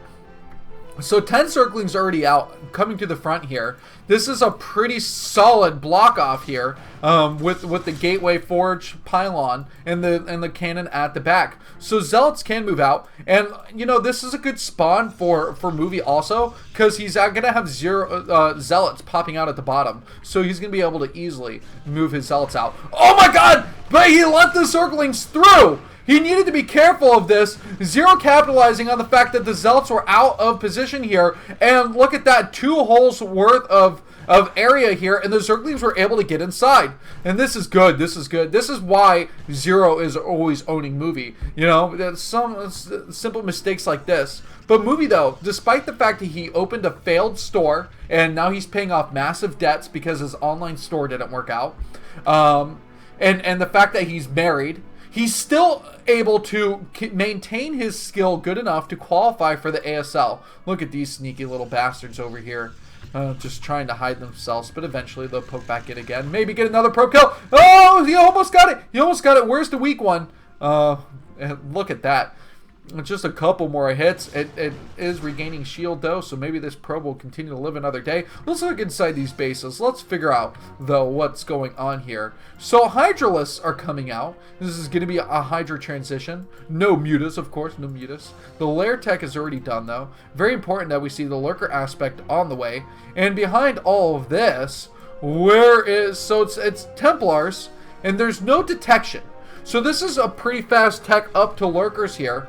So 10 Circlings already out, coming to the front here. This is a pretty solid block off here, with the Gateway Forge pylon and the cannon at the back. So Zealots can move out, and you know this is a good spawn for Movie also, because he's gonna have 0 Zealots popping out at the bottom, so he's gonna be able to easily move his Zealots out. Oh my God! But he let the Circlings through. He needed to be careful of this. Zero capitalizing on the fact that the Zealots were out of position here. And look at that, 2 holes worth of area here. And the Zerglings were able to get inside. And this is good. This is good. This is why Zero is always owning Movie. You know, some simple mistakes like this. But Movie, though, despite the fact that he opened a failed store, and now he's paying off massive debts because his online store didn't work out. And the fact that he's married, he's still able to maintain his skill good enough to qualify for the ASL. Look at these sneaky little bastards over here. Just trying to hide themselves, but eventually they'll poke back in again. Maybe get another pro kill. Oh, he almost got it. He almost got it. Where's the weak one? And look at that. Just a couple more hits. It is regaining shield though, so maybe this probe will continue to live another day. Let's look inside these bases. Let's figure out though what's going on here. So Hydralisks are coming out. This is going to be a Hydra transition. No mutas, of course, no mutas. The lair tech is already done though. Very important that we see the lurker aspect on the way. And behind all of this, it's Templars, and there's no detection. So this is a pretty fast tech up to lurkers here.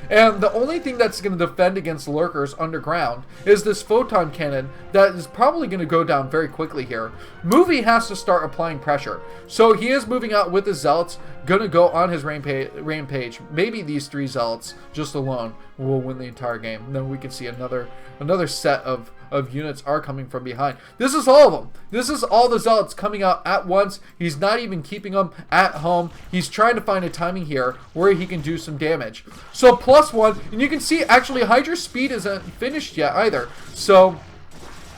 And the only thing that's going to defend against lurkers underground is this photon cannon that is probably going to go down very quickly here. Movie has to start applying pressure. So he is moving out with his Zealots, going to go on his rampage. Maybe these 3 Zealots just alone will win the entire game. Then we can see another set of units are coming from behind. This is all of them. This is all the Zealots coming out at once. He's not even keeping them at home. He's trying to find a timing here where he can do some damage. So +1, and you can see actually Hydra's speed isn't finished yet either. So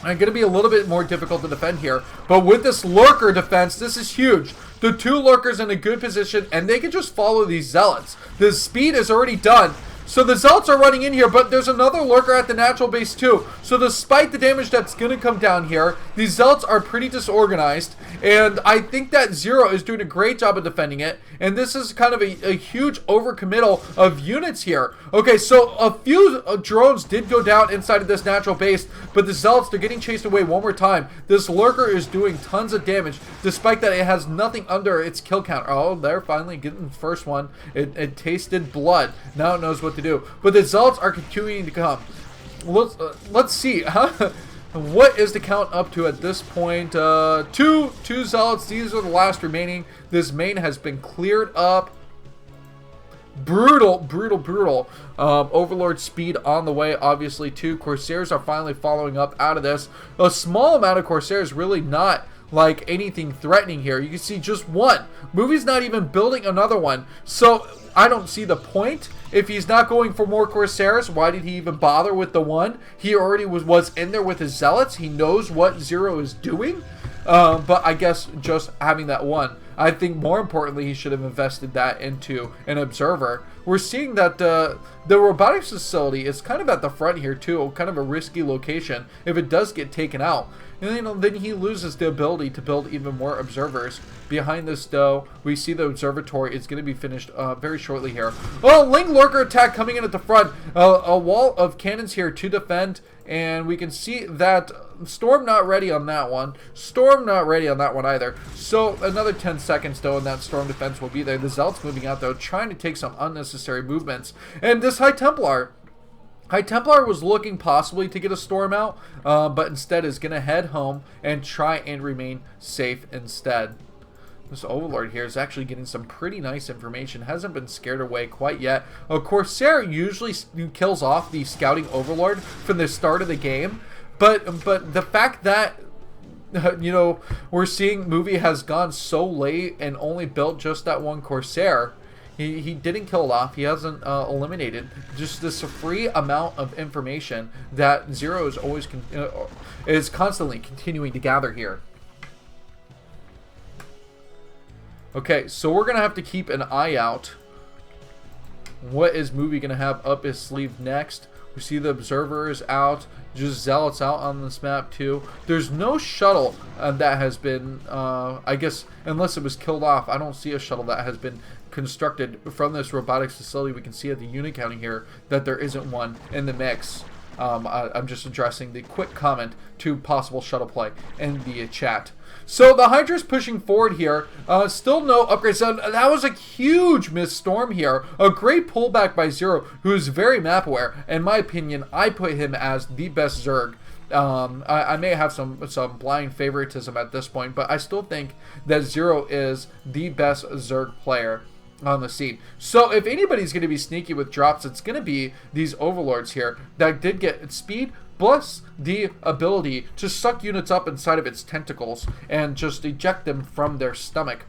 I'm going to be a little bit more difficult to defend here. But with this lurker defense, this is huge. The 2 lurkers in a good position, and they can just follow these Zealots. The speed is already done. So the Zealots are running in here, but there's another lurker at the natural base too. So despite the damage that's going to come down here, these Zealots are pretty disorganized. And I think that Zero is doing a great job of defending it. And this is kind of a huge overcommittal of units here. Okay, so a few drones did go down inside of this natural base, but the Zealots, they're getting chased away one more time. This lurker is doing tons of damage, despite that it has nothing under its kill count. Oh, they're finally getting the first one. It tasted blood. Now it knows what to do. But the Zealots are continuing to come. Let's see. What is the count up to at this point? Two Zealots. These are the last remaining. This main has been cleared up. Brutal. Overlord speed on the way, obviously, too. Corsairs are finally following up out of this. A small amount of Corsairs, really not like anything threatening here. You can see just one. Movie's not even building another one. So I don't see the point. If he's not going for more Corsairs, why did he even bother with the one? He already was in there with his Zealots. He knows what Zero is doing. But I guess just having that one. I think more importantly, he should have invested that into an observer. We're seeing that the robotics facility is kind of at the front here too, kind of a risky location if it does get taken out. And you know, then he loses the ability to build even more observers. Behind this though, we see the observatory is going to be finished very shortly here. Oh, Ling Lurker attack coming in at the front. A wall of cannons here to defend. And we can see that Storm not ready on that one. Storm not ready on that one either. So another 10 seconds though, and that Storm defense will be there. The Zealots moving out though, trying to take some unnecessary movements. And this High Templar was looking possibly to get a Storm out, but instead is going to head home and try and remain safe instead. This Overlord here is actually getting some pretty nice information. Hasn't been scared away quite yet. A Corsair usually kills off the Scouting Overlord from the start of the game. But the fact that, you know, we're seeing Movie has gone so late and only built just that one Corsair. He didn't kill it off. He hasn't eliminated. Just this free amount of information that Zero is always is constantly continuing to gather here. Okay, so we're gonna have to keep an eye out. What is Movie gonna have up his sleeve next? We see the Observer is out. Just Zealots out on this map too. There's no shuttle that has been, I guess, unless it was killed off. I don't see a shuttle that has been constructed from this robotics facility. We can see at the unit counting here that there isn't one in the mix. I'm just addressing the quick comment to possible shuttle play in the chat. So the Hydra's pushing forward here. Still no upgrades. That was a huge missed storm here. A great pullback by Zero, who is very map aware. In my opinion, I put him as the best Zerg. I may have some blind favoritism at this point, but I still think that Zero is the best Zerg player on the scene. So if anybody's going to be sneaky with drops, it's going to be these Overlords here that did get speed plus the ability to suck units up inside of its tentacles and just eject them from their stomach.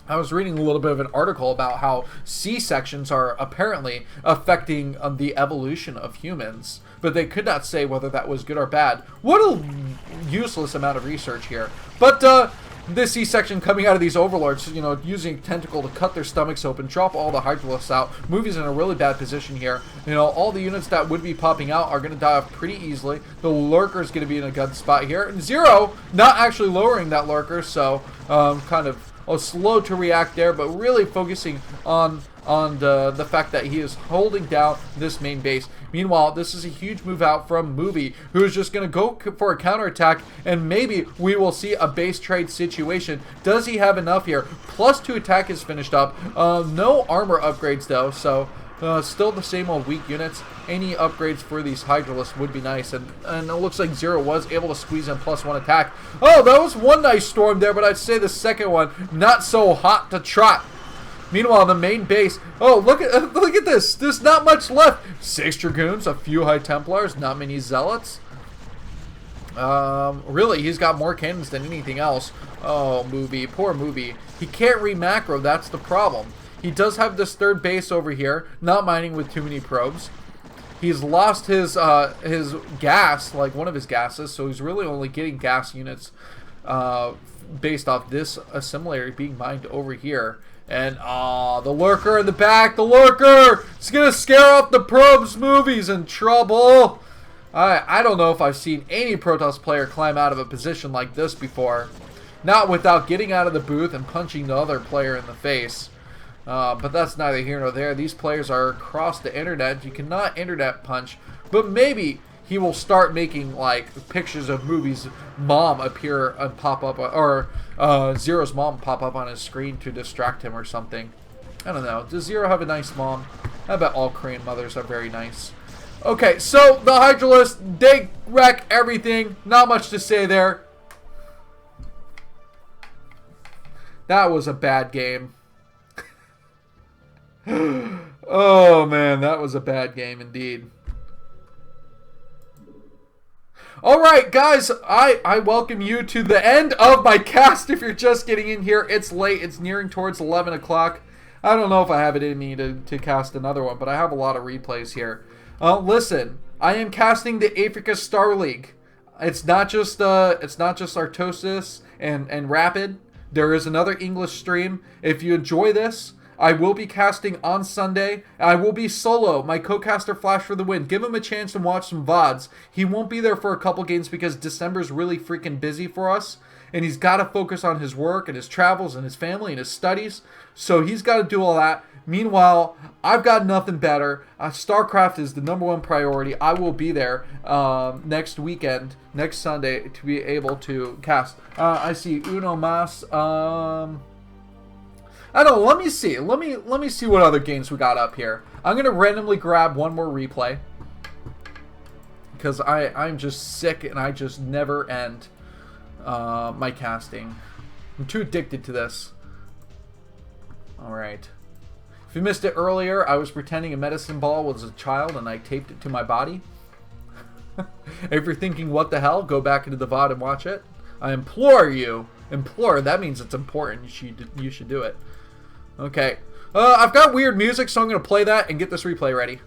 I was reading a little bit of an article about how C-sections are apparently affecting the evolution of humans, but they could not say whether that was good or bad. What a useless amount of research here. But this C-section coming out of these Overlords, you know, using tentacle to cut their stomachs open, drop all the Hydralisks out. Movie's in a really bad position here. You know, all the units that would be popping out are going to die off pretty easily. The Lurker's going to be in a good spot here. And Zero not actually lowering that Lurker, so kind of slow to react there, but really focusing on the fact that he is holding down this main base. Meanwhile, this is a huge move out from Movie, who is just going to go for a counterattack, and maybe we will see a base trade situation. Does he have enough here? +2 attack is finished up. No armor upgrades though, so still the same old weak units. Any upgrades for these Hydralisks would be nice, and it looks like Zero was able to squeeze in +1 attack. Oh, that was one nice storm there, but I'd say the second one not so hot to trot. Meanwhile, the main base. Oh, look at this. There's not much left. 6 Dragoons, a few High Templars, not many Zealots. Really, he's got more cannons than anything else. Oh, Movie, poor Movie. He can't re-macro. That's the problem. He does have this third base over here, not mining with too many probes. He's lost his gas, like one of his gases, so he's really only getting gas units based off this assimilator being mined over here. And, the Lurker in the back, the Lurker! It's gonna scare off the probes. Movie's in trouble. I don't know if I've seen any Protoss player climb out of a position like this before. Not without getting out of the booth and punching the other player in the face. But that's neither here nor there. These players are across the internet. You cannot internet punch. But maybe he will start making like pictures of Movie's mom appear and pop up, or Zero's mom pop up on his screen to distract him or something. I don't know. Does Zero have a nice mom? I bet all Korean mothers are very nice. Okay, so the Hydralisks, they wreck everything. Not much to say there. That was a bad game. Oh man, that was a bad game indeed. Alright guys, I welcome you to the end of my cast. If you're just getting in here, it's late. It's nearing towards 11 o'clock. I don't know if I have it in me to cast another one, but I have a lot of replays here. Listen, I am casting the Africa Star League. It's not just Artosis and Rapid. There is another English stream. If you enjoy this, I will be casting on Sunday. I will be solo. My co-caster Flash for the win. Give him a chance to watch some VODs. He won't be there for a couple games because December's really freaking busy for us. And he's got to focus on his work and his travels and his family and his studies. So he's got to do all that. Meanwhile, I've got nothing better. StarCraft is the #1 priority. I will be there next weekend, next Sunday, to be able to cast. I see Uno Mas. I don't know. Let me see. Let me see what other games we got up here. I'm gonna randomly grab one more replay because I'm just sick and I just never end my casting. I'm too addicted to this. All right. If you missed it earlier, I was pretending a medicine ball was a child and I taped it to my body. If you're thinking, what the hell, go back into the VOD and watch it. I implore you. Implore, that means it's important. You should do it. Okay. I've got weird music, so I'm going to play that and get this replay ready.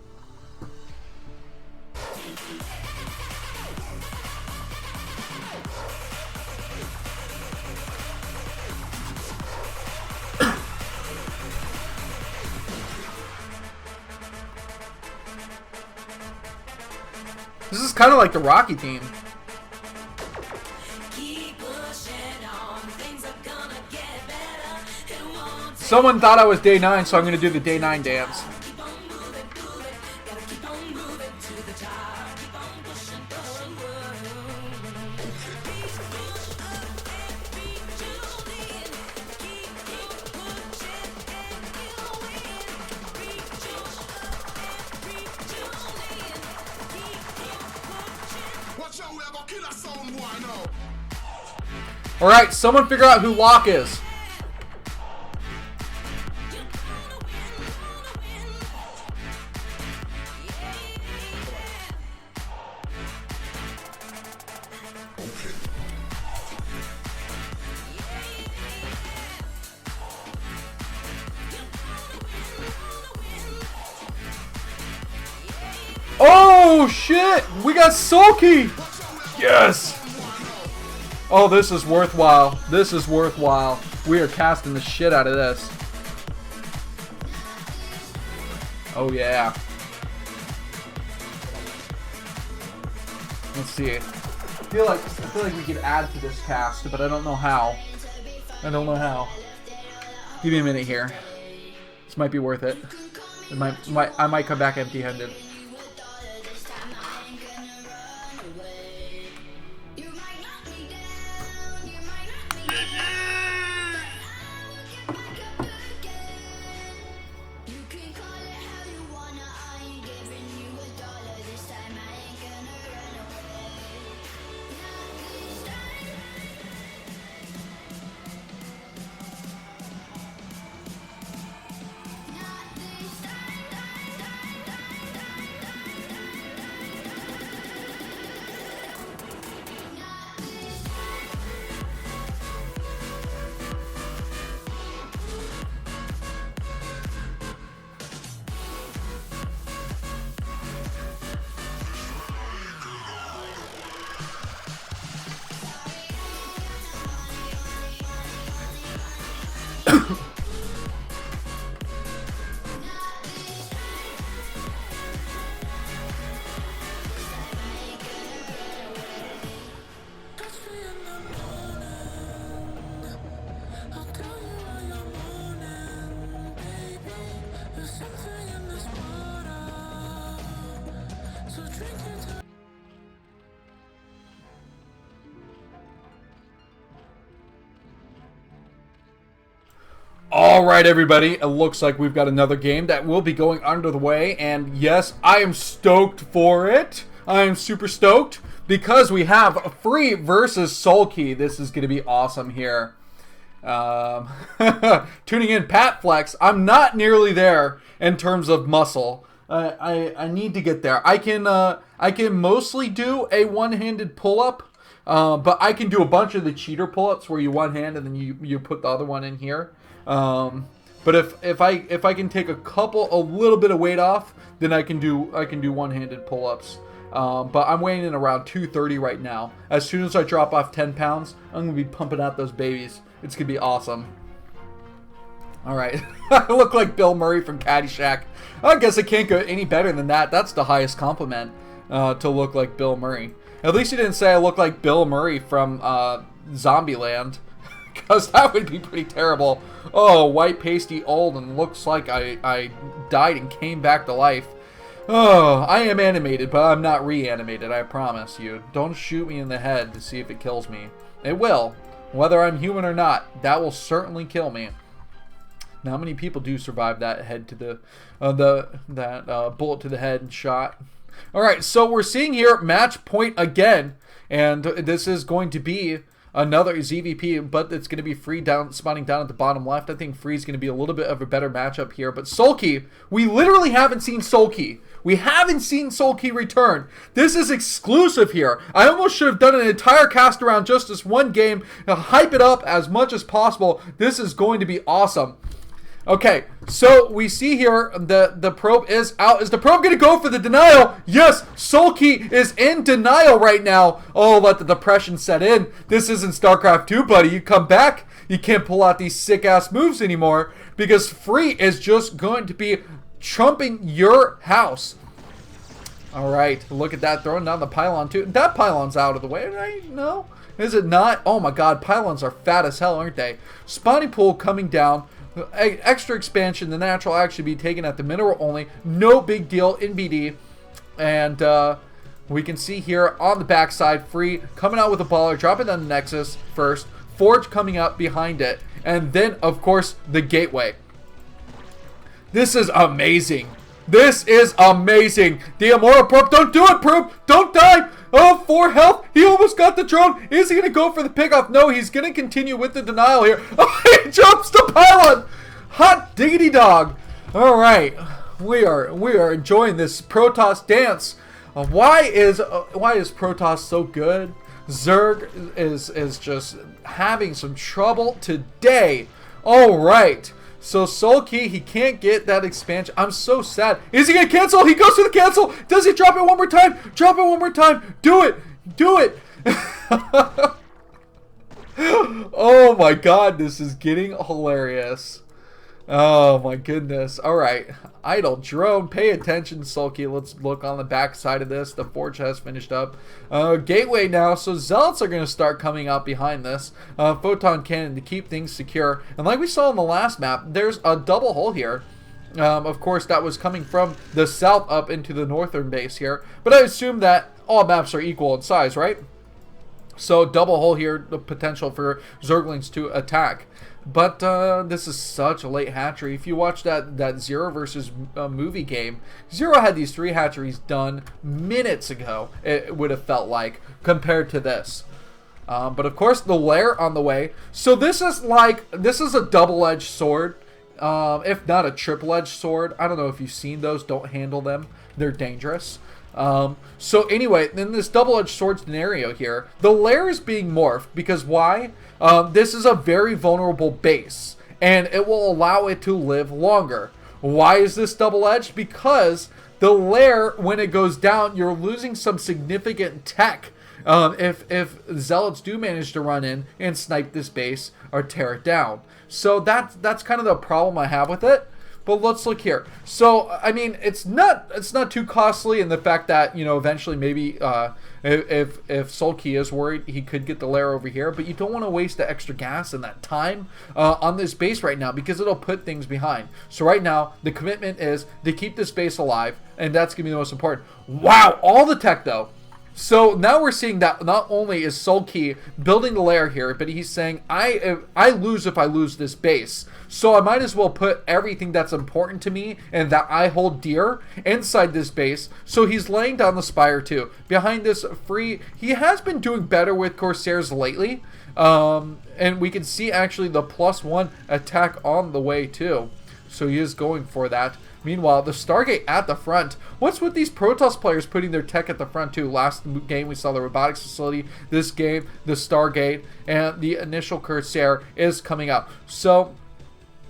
This is kind of like the Rocky theme. Someone thought I was day 9, so I'm going to do the day 9 dance. Alright, someone figure out who Locke is. Oh shit! We got Sulky! Yes! Oh, this is worthwhile. This is worthwhile. We are casting the shit out of this. Oh yeah. Let's see. I feel like we could add to this cast, but I don't know how. I don't know how. Give me a minute here. This might be worth it. I might come back empty-handed. Alright everybody, it looks like we've got another game that will be going under the way, and yes, I am stoked for it. I am super stoked because we have Free versus Sulky. This is going to be awesome here. Tuning in, Pat Flex. I'm not nearly there in terms of muscle. I need to get there. I can mostly do a one-handed pull-up, but I can do a bunch of the cheater pull-ups where you one hand and then you put the other one in here. But if I can take a little bit of weight off, then I can do one-handed pull-ups. But I'm weighing in around 230 right now. As soon as I drop off 10 pounds, I'm gonna be pumping out those babies. It's gonna be awesome. All right, I look like Bill Murray from Caddyshack. I guess it can't go any better than that. That's the highest compliment, to look like Bill Murray. At least you didn't say I look like Bill Murray from Zombieland, because that would be pretty terrible. Oh, white, pasty, old, and looks like I died and came back to life. Oh, I am animated, but I'm not reanimated, I promise you. Don't shoot me in the head to see if it kills me. It will. Whether I'm human or not, that will certainly kill me. Now, how many people do survive that head to the bullet to the head and shot? All right, so we're seeing here match point again, and this is going to be another ZVP, but it's going to be Free spawning down at the bottom left. I think Free's going to be a little bit of a better matchup here, but Sulky, we literally haven't seen Sulky. We haven't seen Sulky return. This is exclusive here. I almost should have done an entire cast around just this one game to hype it up as much as possible. This is going to be awesome. Okay, so we see here the probe is out. Is the probe going to go for the denial? Yes, Sulky is in denial right now. Oh, let the depression set in. This isn't StarCraft 2, buddy. You come back, you can't pull out these sick-ass moves anymore because Free is just going to be trumping your house. All right, look at that, throwing down the pylon too. That pylon's out of the way, right? No? Is it not? Oh my god, pylons are fat as hell, aren't they? Spawning pool coming down. Extra expansion, the natural actually be taken at the mineral only. No big deal in BD. And we can see here on the backside, Free coming out with a baller, dropping down the Nexus first. Forge coming up behind it. And then, of course, the gateway. This is amazing. This is amazing. The Amora Probe. Don't do it, Probe. Don't die. Oh, 4 health. He almost got the drone. Is he going to go for the pickoff? No, he's going to continue with the denial here. Oh, he jumps the pylon. Hot diggity dog. All right. We are enjoying this Protoss dance. Why is Protoss so good? Zerg is just having some trouble today. All right. So Sulky, he can't get that expansion. I'm so sad. Is he going to cancel? He goes to the cancel. Does he drop it one more time? Drop it one more time. Do it. Do it. Oh my god, this is getting hilarious. Oh my goodness. All right. Idle drone. Pay attention, Sulky. Let's look on the back side of this. The forge has finished up. Gateway now. So Zealots are going to start coming out behind this. Photon cannon to keep things secure. And like we saw in the last map, there's a double hole here. Of course, that was coming from the south up into the northern base here. But I assume that all maps are equal in size, right? So double hole here, the potential for Zerglings to attack. But this is such a late hatchery. If you watch that Zero versus movie game, Zero had these 3 hatcheries done minutes ago, it would have felt like, compared to this. But of course, the lair on the way. So this is a double-edged sword, if not a triple-edged sword. I don't know if you've seen those. Don't handle them. They're dangerous. So anyway, in this double-edged sword scenario here, the lair is being morphed because why? This is a very vulnerable base, and it will allow it to live longer. Why is this double-edged? Because the lair, when it goes down, you're losing some significant tech. If Zealots do manage to run in and snipe this base or tear it down. So that's kind of the problem I have with it. But let's look here. So, I mean, it's not too costly in the fact that, you know, eventually maybe if Sulky is worried, he could get the lair over here. But you don't want to waste the extra gas and that time on this base right now because it'll put things behind. So right now, the commitment is to keep this base alive, and that's going to be the most important. Wow, all the tech, though. So now we're seeing that not only is Sulky building the lair here, but he's saying, I lose if I lose this base. So I might as well put everything that's important to me and that I hold dear inside this base. So he's laying down the spire too. Behind this Free, he has been doing better with Corsairs lately. And we can see actually the +1 attack on the way too. So he is going for that. Meanwhile, the Stargate at the front. What's with these Protoss players putting their tech at the front too? Last game we saw the robotics facility. This game, the Stargate, and the initial Corsair is coming out. So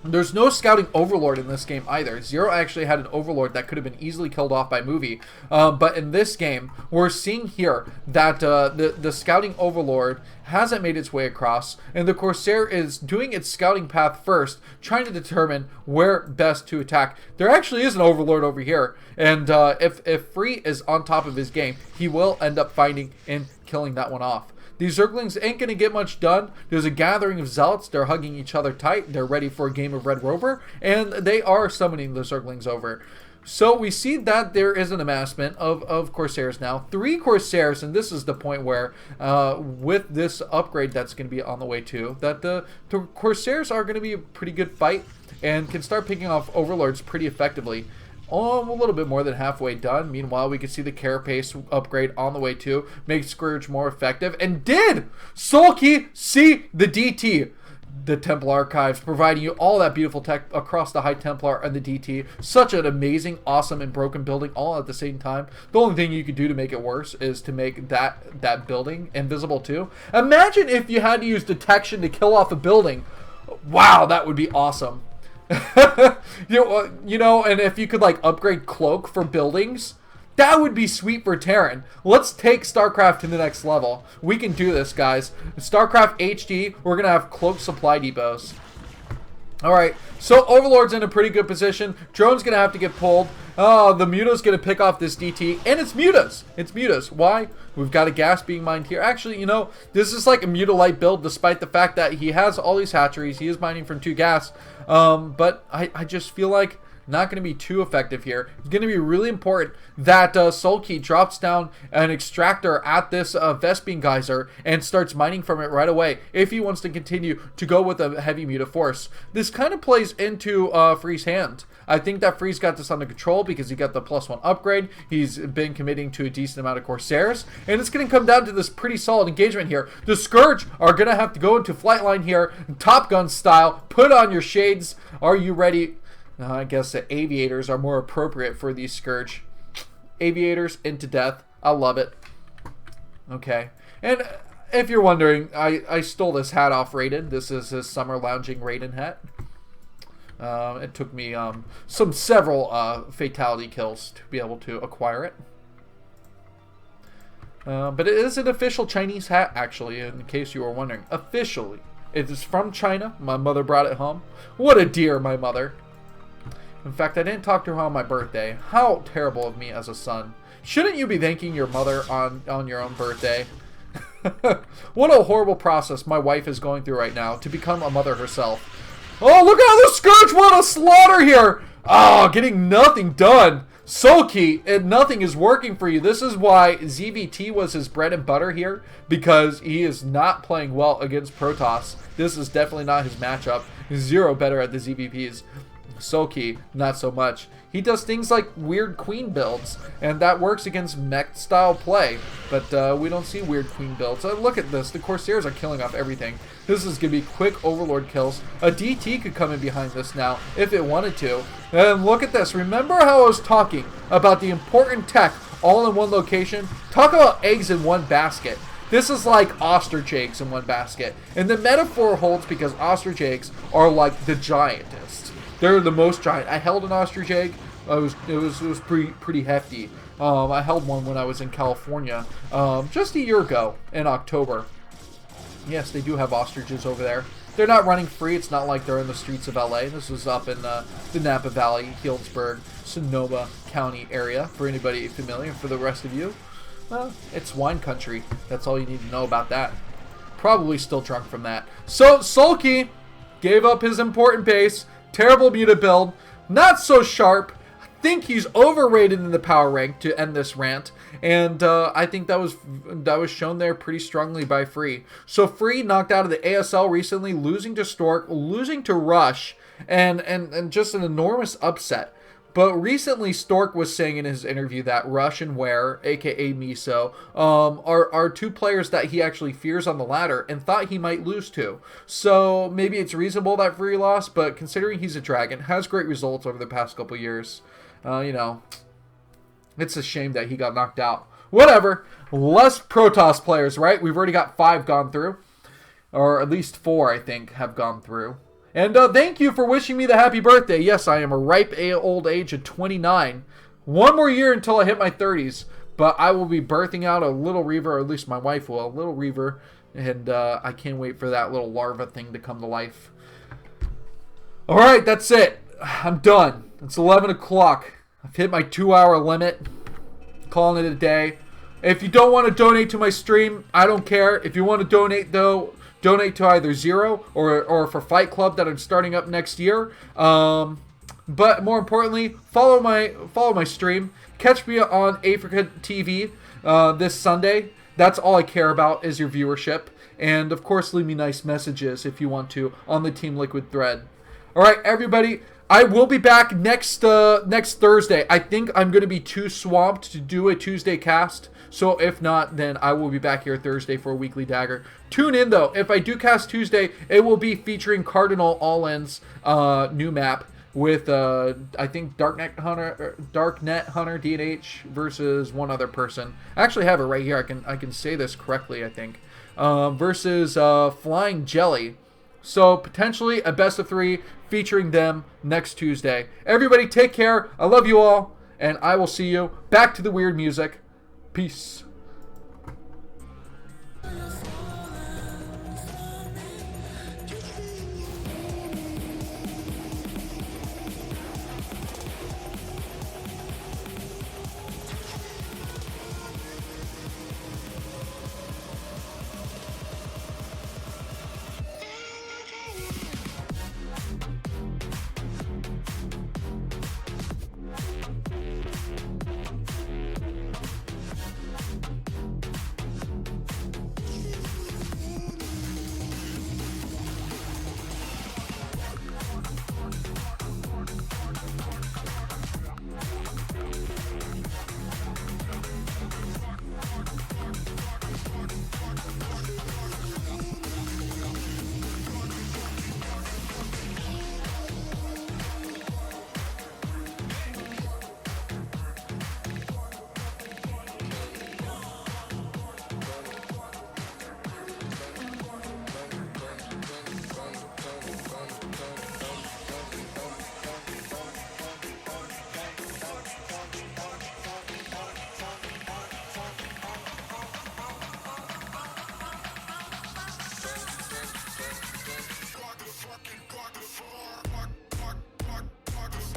there's no scouting overlord in this game either. Zero actually had an overlord that could have been easily killed off by movie. But in this game, we're seeing here that the scouting overlord hasn't made its way across, and the Corsair is doing its scouting path first, trying to determine where best to attack. There actually is an overlord over here, and if Free is on top of his game, he will end up finding and killing that one off. These Zerglings ain't going to get much done. There's a gathering of Zealots. They're hugging each other tight. They're ready for a game of Red Rover, and they are summoning the Zerglings over. So we see that there is an amassment of Corsairs now. 3 Corsairs, and this is the point where, with this upgrade that's going to be on the way too, that the Corsairs are going to be a pretty good fight and can start picking off Overlords pretty effectively. A little bit more than halfway done. Meanwhile, we can see the Carapace upgrade on the way too. Make Scourge more effective. And did Sulky see the DT? The Temple Archives, providing you all that beautiful tech across the High Templar and the DT. Such an amazing, awesome, and broken building all at the same time. The only thing you could do to make it worse is to make that building invisible too. Imagine if you had to use detection to kill off a building. Wow, that would be awesome. you know, and if you could like upgrade Cloak for buildings, that would be sweet for Terran. Let's take StarCraft to the next level. We can do this, guys. StarCraft HD, we're gonna have Cloak supply depots. Alright, so Overlord's in a pretty good position. Drone's going to have to get pulled. The Muta's going to pick off this DT. And it's Muta's. It's Muta's. Why? We've got a gas being mined here. Actually, you know, this is like a Muta-light build despite the fact that he has all these hatcheries. He is mining from 2 gas. But I just feel like not going to be too effective here. It's going to be really important that Sulky drops down an extractor at this Vespene geyser and starts mining from it right away if he wants to continue to go with a heavy Muta force. This kind of plays into Free's hand. I think that Free's got this under control because he got the +1 upgrade. He's been committing to a decent amount of Corsairs. And it's going to come down to this pretty solid engagement here. The Scourge are going to have to go into flight line here, Top Gun style. Put on your shades. Are you ready? I guess the Aviators are more appropriate for these Scourge. Aviators into death. I love it. Okay. And if you're wondering, I stole this hat off Raiden. This is his summer lounging Raiden hat. It took me several fatality kills to be able to acquire it. But it is an official Chinese hat, actually, in case you were wondering. Officially. It is from China. My mother brought it home. What a dear, my mother. In fact, I didn't talk to her on my birthday. How terrible of me as a son. Shouldn't you be thanking your mother on your own birthday? What a horrible process my wife is going through right now to become a mother herself. Oh, look at the Scourge! What a slaughter here! Oh, getting nothing done. Sulky, and nothing is working for you. This is why ZVT was his bread and butter here, because he is not playing well against Protoss. This is definitely not his matchup. He's zero better at the ZVPs. Sulky, not so much. He does things like weird queen builds, and that works against mech style play, but we don't see weird queen builds. Look at this. The Corsairs are killing off everything. This is going to be quick Overlord kills. A DT could come in behind this now if it wanted to. And look at this. Remember how I was talking about the important tech all in one location? Talk about eggs in one basket. This is like ostrich eggs in one basket. And the metaphor holds because ostrich eggs are like the giantest. They're the most giant. I held an ostrich egg. It was pretty hefty. I held one when I was in California just a year ago in October. Yes, they do have ostriches over there. They're not running free. It's not like they're in the streets of LA. This was up in the Napa Valley, Healdsburg, Sonoma County area. For anybody familiar, for the rest of you, it's wine country. That's all you need to know about that. Probably still drunk from that. So Sulky gave up his important base. Terrible Muta build. Not so sharp. I think he's overrated in the power rank to end this rant. And I think that was shown there pretty strongly by Free. So Free knocked out of the ASL recently, losing to Stork, losing to Rush, and just an enormous upset. But recently, Stork was saying in his interview that Rush and Ware, aka Miso, are 2 players that he actually fears on the ladder and thought he might lose to. So maybe it's reasonable that Free lost, but considering he's a dragon, has great results over the past couple years, you know, it's a shame that he got knocked out. Whatever. Less Protoss players, right? We've already got 5 gone through, or at least 4, I think, have gone through. And thank you for wishing me the happy birthday. Yes, I am a ripe old age of 29. One more year until I hit my 30s. But I will be birthing out a little Reaver, or at least my wife will, a little Reaver. And I can't wait for that little larva thing to come to life. Alright, that's it. I'm done. It's 11 o'clock. I've hit my 2-hour limit. Calling it a day. If you don't want to donate to my stream, I don't care. If you want to donate, though, donate to either Zero or for Fight Club that I'm starting up next year. But more importantly, follow my stream. Catch me on Africa TV this Sunday. That's all I care about is your viewership. And of course, leave me nice messages if you want to on the Team Liquid thread. All right, everybody. I will be back next Thursday. I think I'm going to be too swamped to do a Tuesday cast. So if not, then I will be back here Thursday for a weekly Dagger. Tune in, though. If I do cast Tuesday, it will be featuring Cardinal All-In's new map with, I think, Darknet Hunter DNH versus one other person. I actually have it right here. I can say this correctly, I think. Versus Flying Jelly. So potentially a best of 3 featuring them next Tuesday. Everybody take care. I love you all. And I will see you. Back to the weird music. Peace.